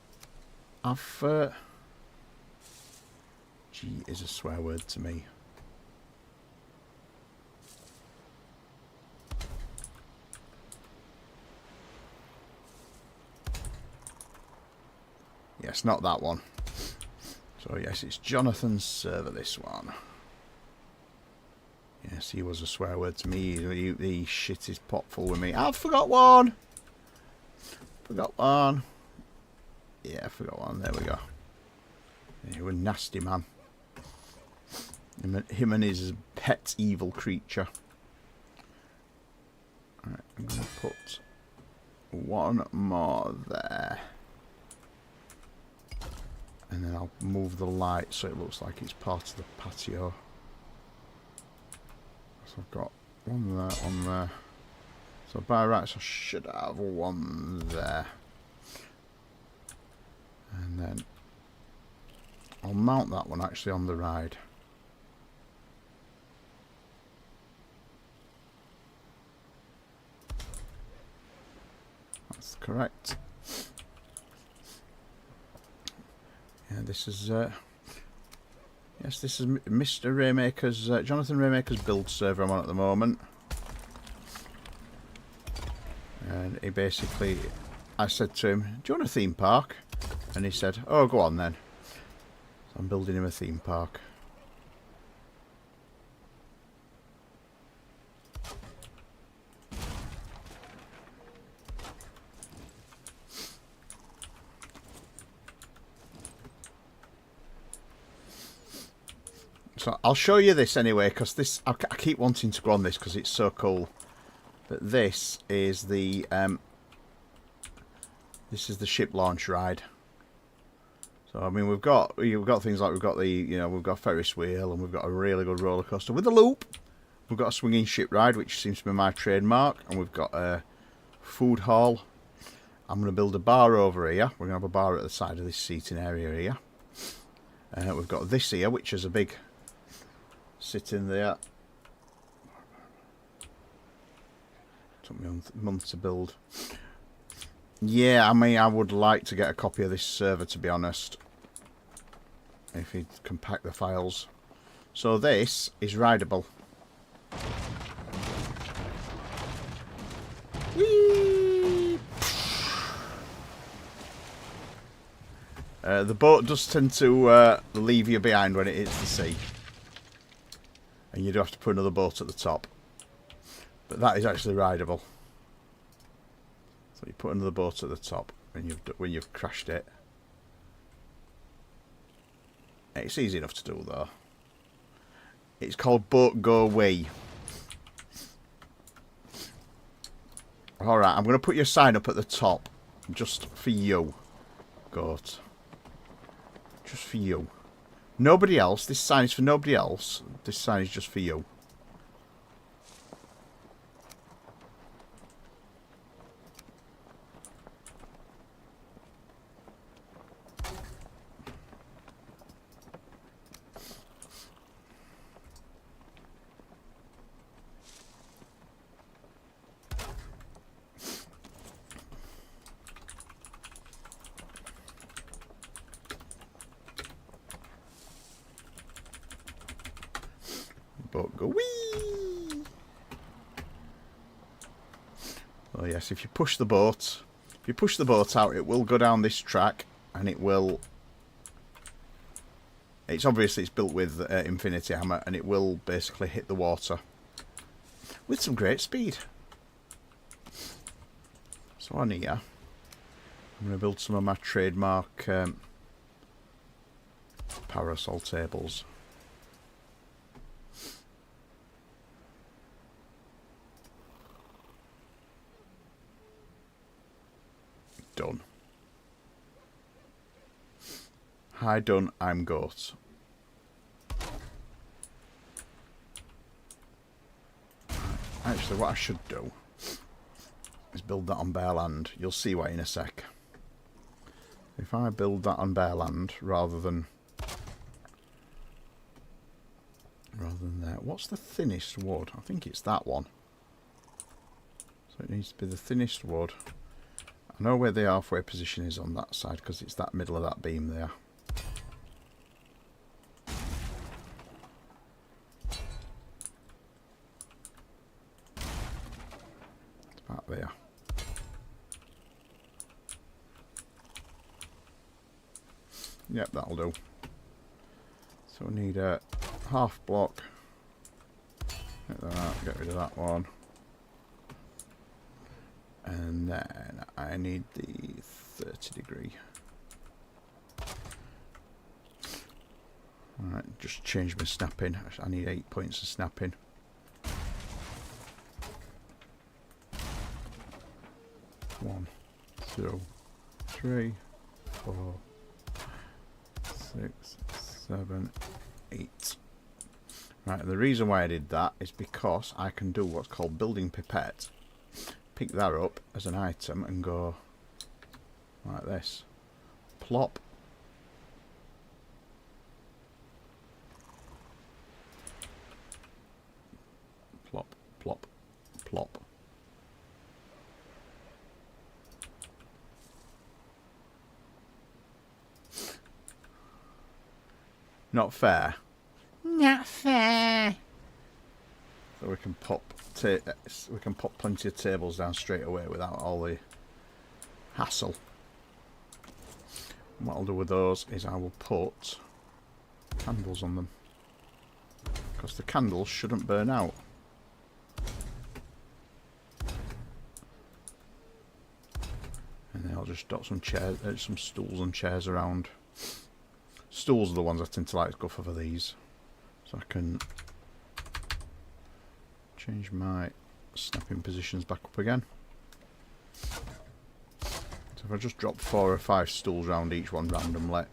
G is a swear word to me. Yes, not that one. So yes, it's Jonathan's server, this one. Yes, he was a swear word to me. He shit his pot full with me. I forgot one! Forgot one. Yeah, I forgot one. There we go. Yeah, you were nasty, man. Him and his pet evil creature. Alright, I'm going to put one more there. And then I'll move the light so it looks like it's part of the patio. So I've got one there. So by rights I should have one there. And then I'll mount that one actually on the ride. That's correct. Yeah, this is yes, this is Mr. Raymaker's Jonathan Raymaker's build server I'm on at the moment. And he basically, I said to him, "Do you want a theme park?" And he said, "Oh, go on then." So I'm building him a theme park. So I'll show you this anyway, because this I keep wanting to go on this because it's so cool. But this is the ship launch ride. So I mean we've got things like we've got a Ferris wheel and we've got a really good roller coaster with a loop. We've got a swinging ship ride, which seems to be my trademark, and we've got a food hall. I'm going to build a bar over here. We're going to have a bar at the side of this seating area here. We've got this here, which is a big sit in there. Took me a month to build. Yeah, I mean, I would like to get a copy of this server, to be honest. If you can pack the files. So this is rideable. Whee! The boat does tend to leave you behind when it hits the sea. And you do have to put another boat at the top. But that is actually rideable. So you put another boat at the top when you've crashed it. It's easy enough to do though. It's called Boat Go Wee. Alright, I'm going to put your sign up at the top. Just for you. Goat. Just for you. Nobody else. This sign is for nobody else. This sign is just for you. Boat go wee. So yes, if you push the boat out, it will go down this track, and it will. It's built with infinity hammer, and it will basically hit the water with some great speed. So on here, I'm going to build some of my trademark parasol tables. Done. Hi, done. I'm goat. Actually, what I should do is build that on bare land. You'll see why in a sec. If I build that on bare land rather than there. What's the thinnest wood? I think it's that one. So it needs to be the thinnest wood. I know where the halfway position is on that side because it's that middle of that beam there. It's about there. Yep, that'll do. So we need a half block. Get rid of that one. And then I need the 30 degree. Alright, just change my snapping. I need 8 points of snapping. One, two, three, 4, 6, 7, 8. Right, and the reason why I did that is because I can do what's called building pipette. Pick that up as an item and go like this. Plop. Plop, plop, plop. Not fair. Not fair. So we can pop plenty of tables down straight away without all the hassle. And what I'll do with those is I will put candles on them, because the candles shouldn't burn out. And then I'll just dot some chairs, some stools and chairs around. Stools are the ones I tend to like to go for these, so I can change my snapping positions back up again. So if I just drop 4 or 5 stools around each one randomly,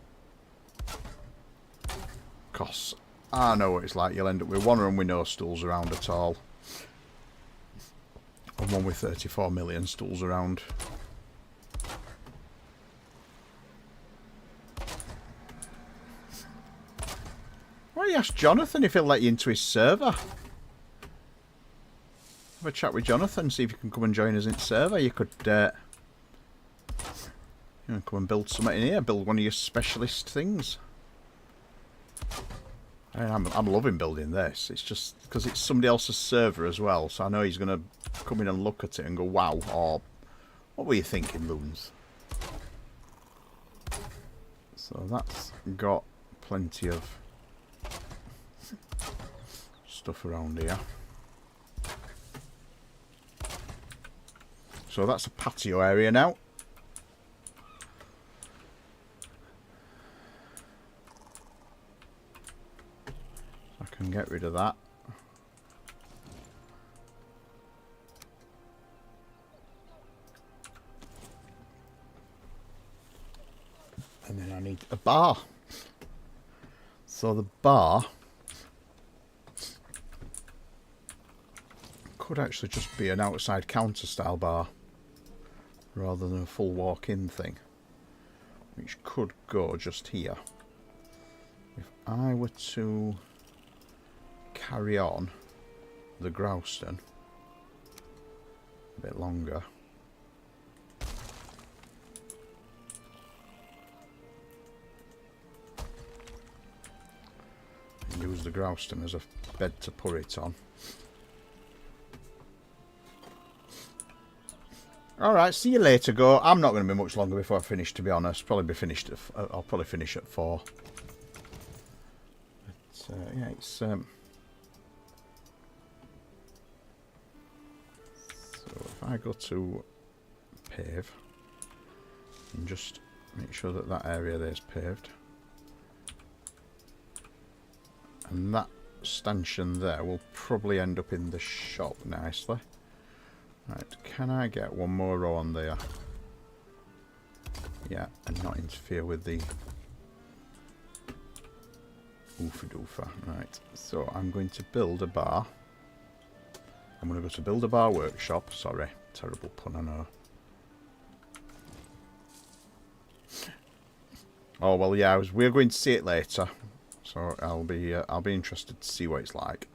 because I know what it's like, you'll end up with one room with no stools around at all, and one with 34 million stools around. Why don't you ask Jonathan if he'll let you into his server? Have a chat with Jonathan, see if you can come and join us in server. You could come and build something in here, build one of your specialist things. I'm loving building this. It's just because it's somebody else's server as well, so I know he's going to come in and look at it and go, wow, or what were you thinking, Loons? So that's got plenty of stuff around here. So that's a patio area now. I can get rid of that. And then I need a bar. So the bar could actually just be an outside counter style bar, rather than a full walk-in thing, which could go just here. If I were to carry on the Grouston a bit longer, and use the Grouston as a bed to put it on, Alright, see you later, Go. I'm not going to be much longer before I finish, to be honest. Probably be finished at, I'll probably finish at 4. But, yeah, it's... So if I go to pave, and just make sure that that area there is paved. And that stanchion there will probably end up in the shop nicely. Right, can I get one more row on there? Yeah, and not interfere with the oofy doofer. Right, so I'm going to build a bar. I'm going to go to build a bar workshop. Sorry, terrible pun, I know. Oh well, yeah, we're going to see it later, so I'll be interested to see what it's like.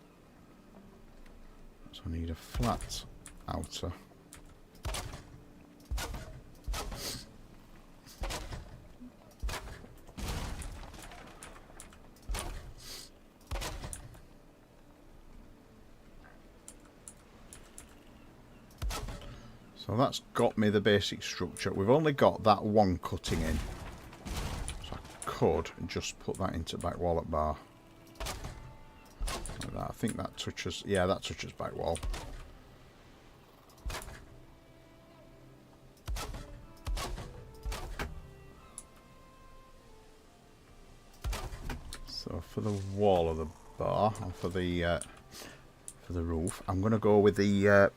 So I need a flat outer. So that's got me the basic structure. We've only got that one cutting in. So I could just put that into back wall at bar. Like that. I think that touches, yeah, that touches back wall. So for the wall of the bar, or for the roof, I'm gonna go with the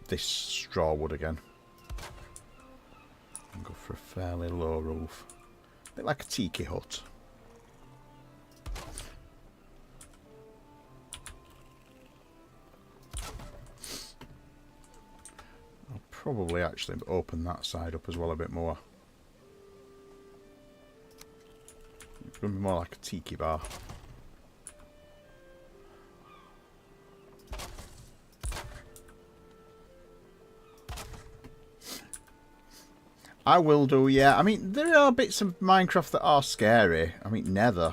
this straw wood again. And go for a fairly low roof, a bit like a tiki hut. I'll probably actually open that side up as well a bit more. It's going to be more like a tiki bar. I will do, yeah. I mean, there are bits of Minecraft that are scary. I mean, Nether.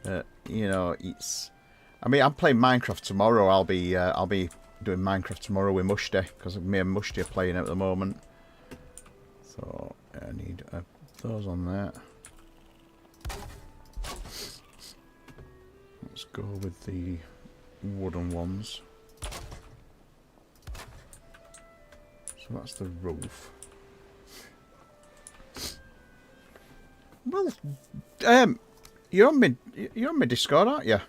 You know, it's... I mean, I'm playing Minecraft tomorrow. I'll be doing Minecraft tomorrow with Mushti, because me and Mushti are playing at the moment. So, I need those on there. Let's go with the wooden ones. So that's the roof. Well, you're on my Discord, aren't you?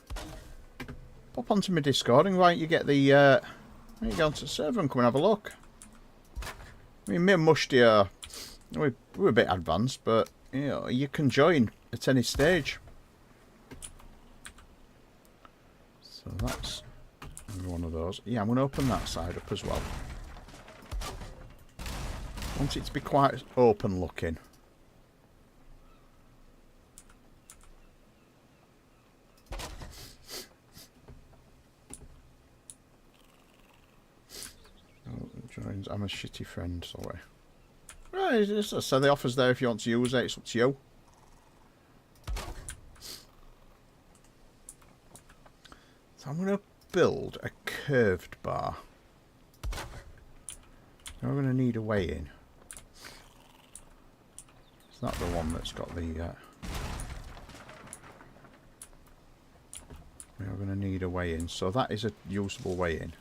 Pop onto my Discord and why don't you get the why don't you go onto the server and come and have a look. I mean, me and Mushti are we're a bit advanced, but you know, you can join at any stage. So that's one of those. Yeah, I'm going to open that side up as well. I want it to be quite open looking. Joins. I'm a shitty friend, sorry. Right, so the offer's there if you want to use it. It's up to you. So I'm going to build a curved bar. I'm going to need a way in. It's not the one that's got the... we're going to need a way in. So that is a usable way in.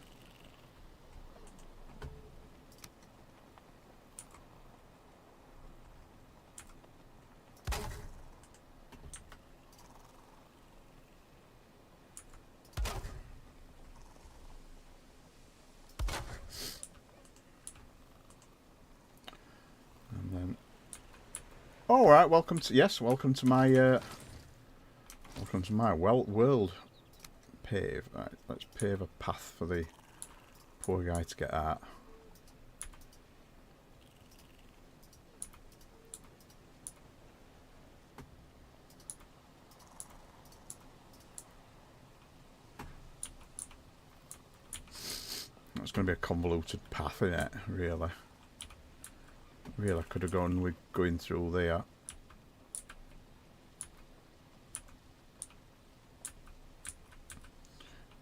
All right, welcome to my world pave. Right, let's pave a path for the poor guy to get out. That's going to be a convoluted path, isn't it? Really. Really, I could have gone with going through there.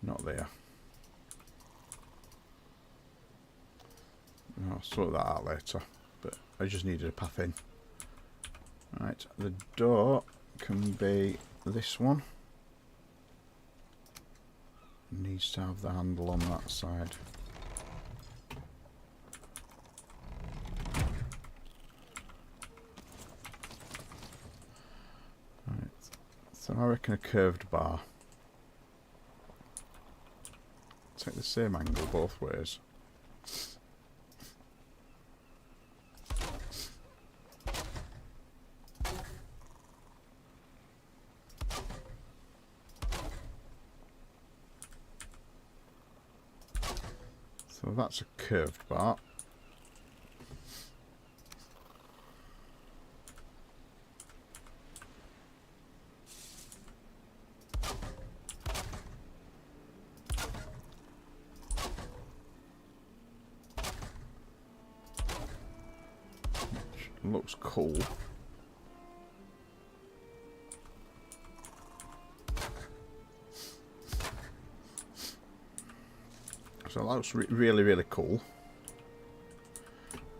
Not there. I'll sort that out later, but I just needed a path in. Right, the door can be this one. Needs to have the handle on that side. Right, so I reckon a curved bar. Take the same angle both ways. So that's a curved bar. Which looks cool. So that looks really, really cool.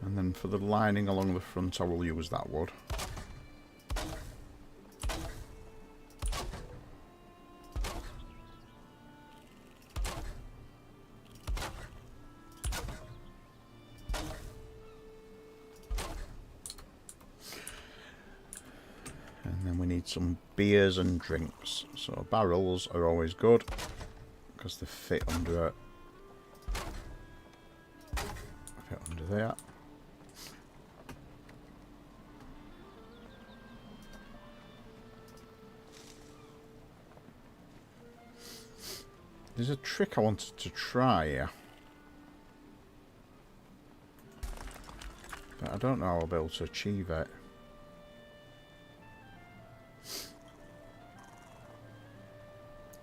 And then for the lining along the front, I will use that wood. And then we need some beers and drinks. So barrels are always good because they fit under it. Fit under there. There's a trick I wanted to try here, but I don't know how I'll be able to achieve it.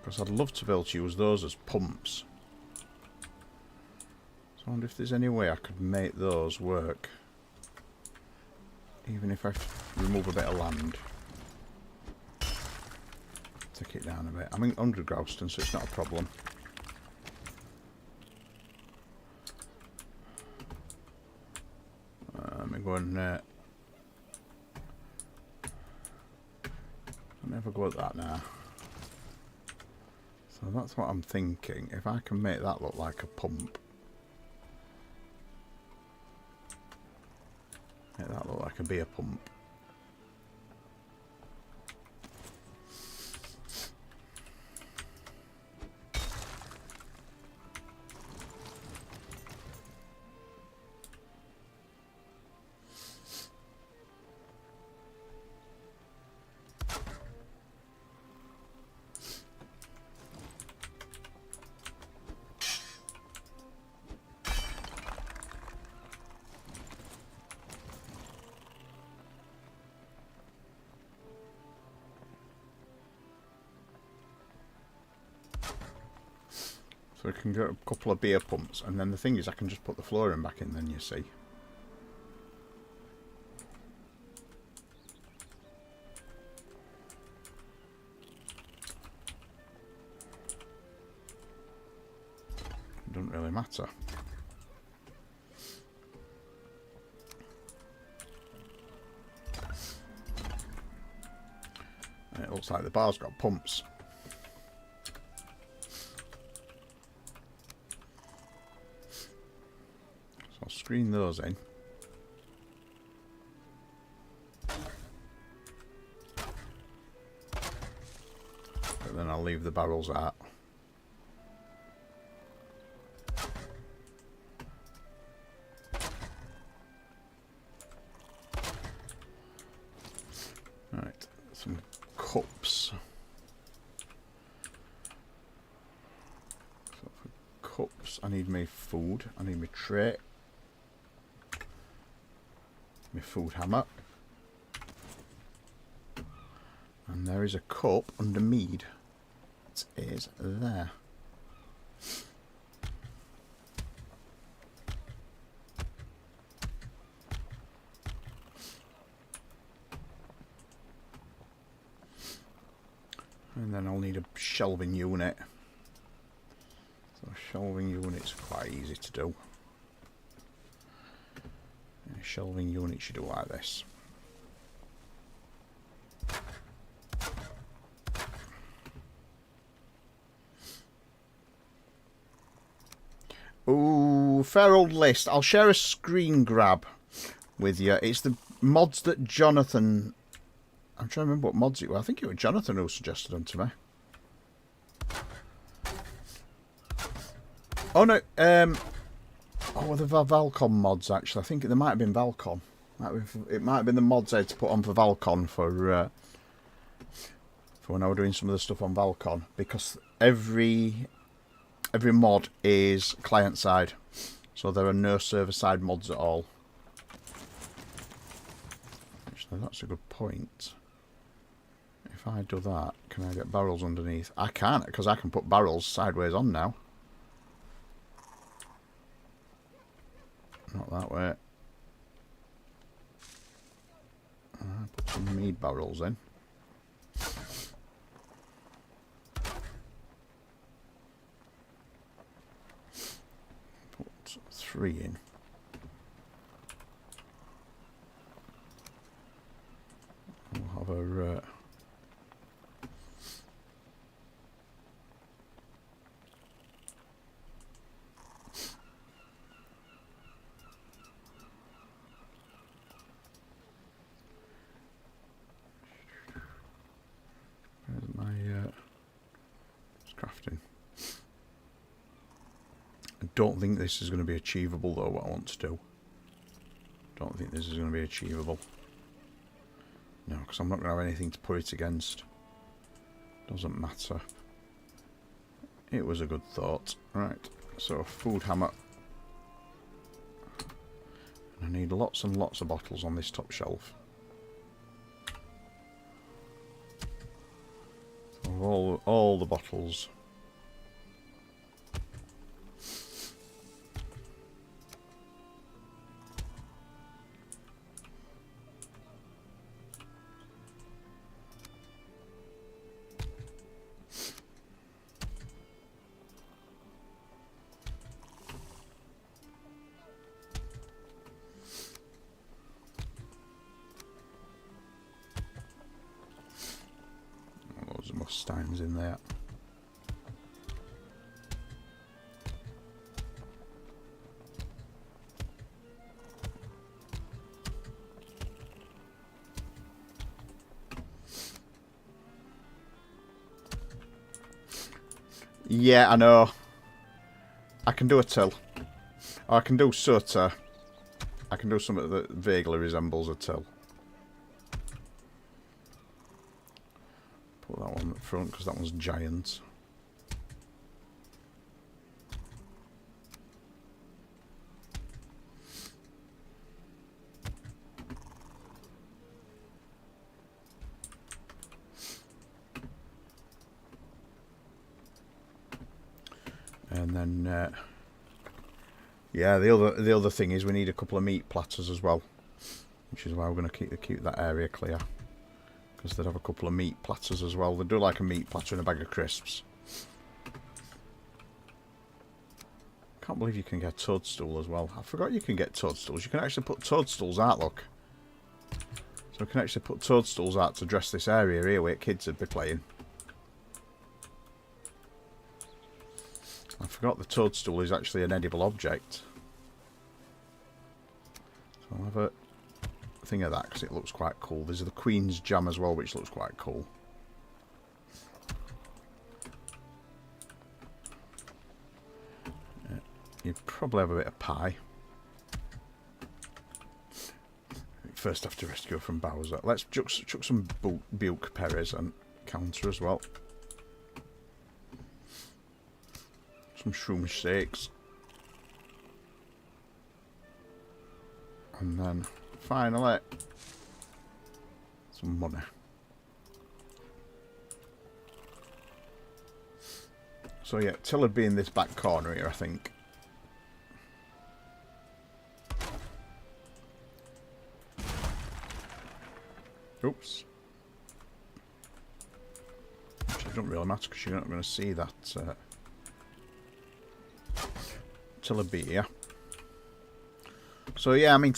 Because I'd love to be able to use those as pumps. So I wonder if there's any way I could make those work, even if I remove a bit of land. Take it down a bit. I'm in under Grouston, so it's not a problem. I'm going. I'll never go at that now. So that's what I'm thinking. If I can make that look like a pump, make that look like a beer pump. So we can get a couple of beer pumps, and then the thing is I can just put the flooring back in then, you see. It doesn't really matter. And it looks like the bar's got pumps. I'll screen those in. But then I'll leave the barrels out. Right, some cups. So for cups, I need my food. I need my tray. My food hammer, and there is a cup under mead. It is there. And then I'll need a shelving unit. So a shelving unit's quite easy to do. A shelving unit should do like this. Ooh, fair old list. I'll share a screen grab with you. It's the mods that Jonathan... I'm trying to remember what mods it were. I think it was Jonathan who suggested them to me. Oh, no. Oh, the Valcon mods, actually. I think there might have been Valcon. It might have been the mods I had to put on for Valcon for when I was doing some of the stuff on Valcon. Because every mod is client-side. So there are no server-side mods at all. Actually, that's a good point. If I do that, can I get barrels underneath? I can't, because I can put barrels sideways on now. Not that way. Put some mead barrels in. Put 3 in. We'll have a... Where's my crafting? I don't think this is going to be achievable though, what I want to do. Don't think this is going to be achievable. No, because I'm not going to have anything to put it against. Doesn't matter. It was a good thought. Right, so food hammer. And I need lots and lots of bottles on this top shelf. So all the bottles. Mustangs in there. Yeah, I know. I can do a till. Or I can do Sutter. I can do something that vaguely resembles a till. Put that one up front because that one's giant. And then, yeah, the other thing is we need a couple of meat platters as well, which is why we're going to keep that area clear. Because they'd have a couple of meat platters as well. They do like a meat platter and a bag of crisps. Can't believe you can get toadstool as well. I forgot you can get toadstools. You can actually put toadstools out, look. So we can actually put toadstools out to dress this area here where kids would be playing. I forgot the toadstool is actually an edible object. So I'll have a thing of that because it looks quite cool. There's the Queen's Jam as well, which looks quite cool. You probably have a bit of pie. First have to rescue her from Bowser. Let's chuck some Buke Perez and counter as well. Some shroom steaks. And then finally some money. So yeah, till would be in this back corner here, I think. Oops. Which doesn't really matter because you're not going to see that till would be here. So yeah, I mean,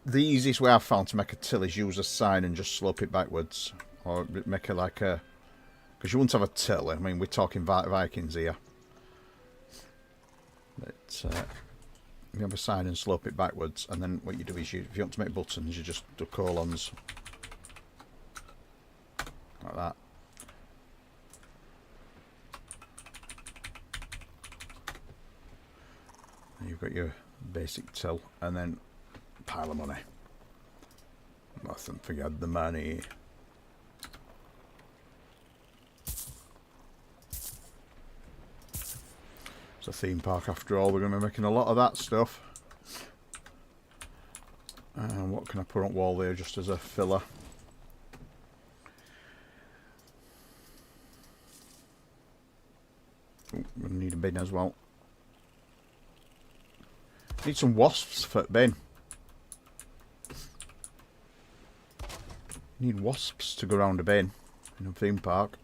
the easiest way I've found to make a till is use a sign and just slope it backwards, or make it like a, because you wouldn't have a till. I mean, we're talking Vikings here. But you have a sign and slope it backwards, and then what you do is, if you want to make buttons, you just do colons like that. And you've got your basic till, and then pile of money. Mustn't forget the money. It's a theme park after all. We're going to be making a lot of that stuff. And what can I put on wall there just as a filler? Ooh, we're going to need a bin as well. Need some wasps for the bin. Need wasps to go around a bin in a theme park.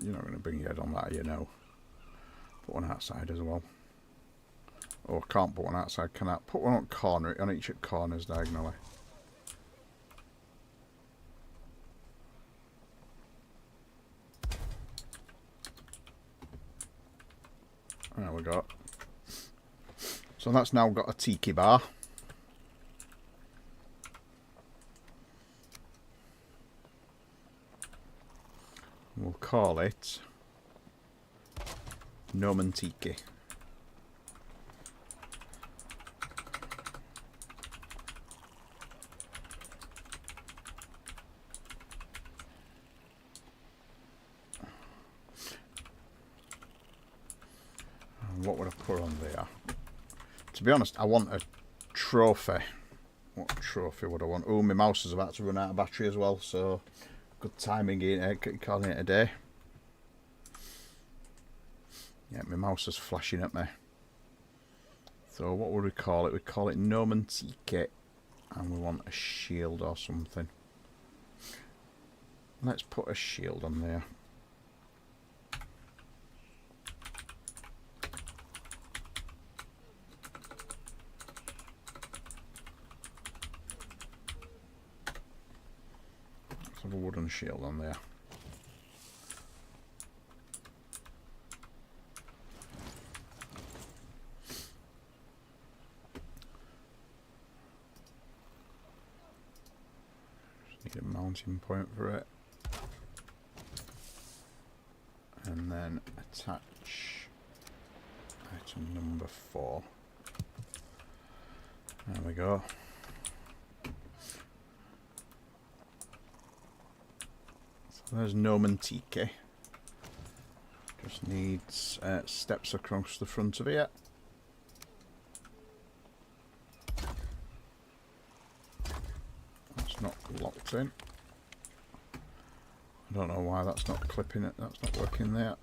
You're not going to bring your head on that, you know. Put one outside as well. Oh, I can't put one outside, can I? Put one on each at corners diagonally. There we go. So that's now got a tiki bar. We'll call it Noman Tiki. And what would I put on there? To be honest, I want a trophy. What trophy would I want? Oh, my mouse is about to run out of battery as well, so good timing in calling it a day. Yeah, my mouse is flashing at me. So what would we call it? We'd call it Noman Tiki. And we want a shield or something. Let's put a shield on there. Let's have a wooden shield on there. Just need a mounting point for it. And then attach item number 4. There we go. So there's Noman Tiki. Just needs steps across the front of it. That's not locked in. I don't know why that's not clipping it, that's not working there.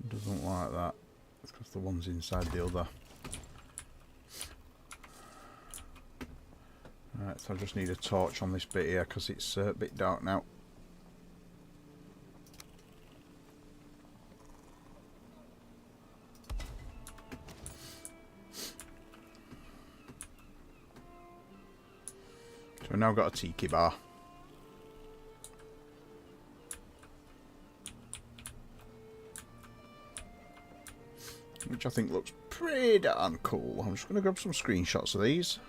Doesn't like that. It's because the one's inside the other. Right, so I just need a torch on this bit here because it's a bit dark now. So we've now got a tiki bar. Which I think looks pretty darn cool. I'm just going to grab some screenshots of these.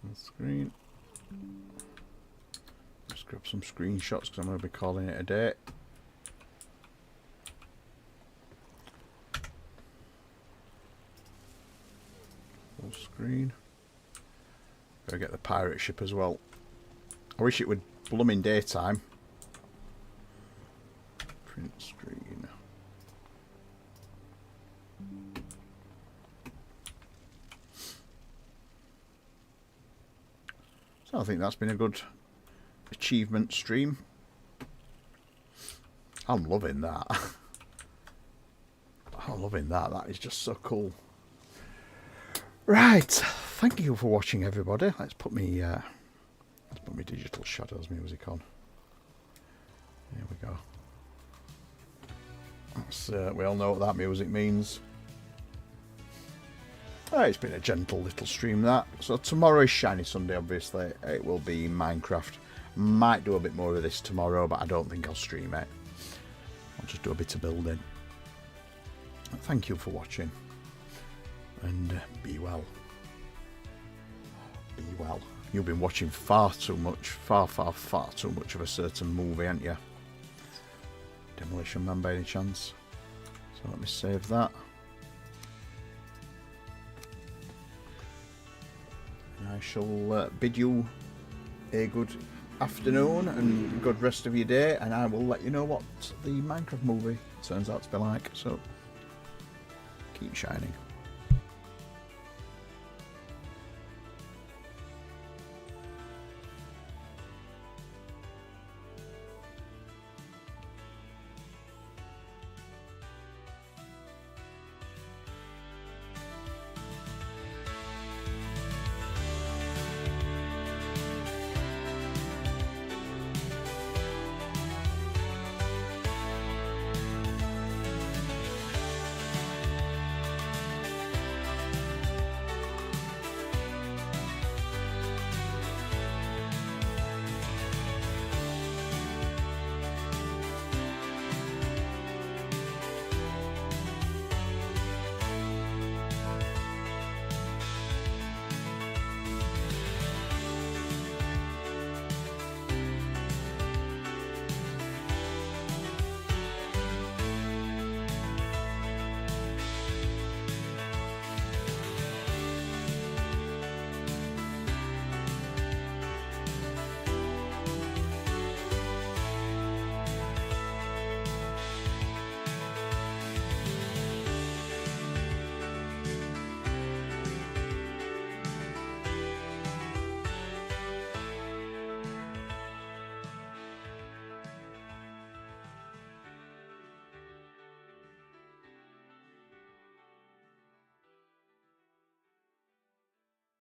On screen. Just grab some screenshots because I'm going to be calling it a day. Full screen. Gotta get the pirate ship as well. I wish it would blooming daytime. Print screen. So I think that's been a good achievement stream. I'm loving that. I'm loving that. That is just so cool. Right. Thank you for watching, everybody. Let's put me digital shadows music on. There we go. That's, we all know what that music means. It's been a gentle little stream, that. So tomorrow is Shiny Sunday, obviously. It will be Minecraft. Might do a bit more of this tomorrow, but I don't think I'll stream it. I'll just do a bit of building. Thank you for watching. And be well. Be well. You've been watching far too much, far too much of a certain movie, haven't you? Demolition Man by any chance? So let me save that. And I shall bid you a good afternoon and good rest of your day, and I will let you know what the Minecraft movie turns out to be like. So keep shining.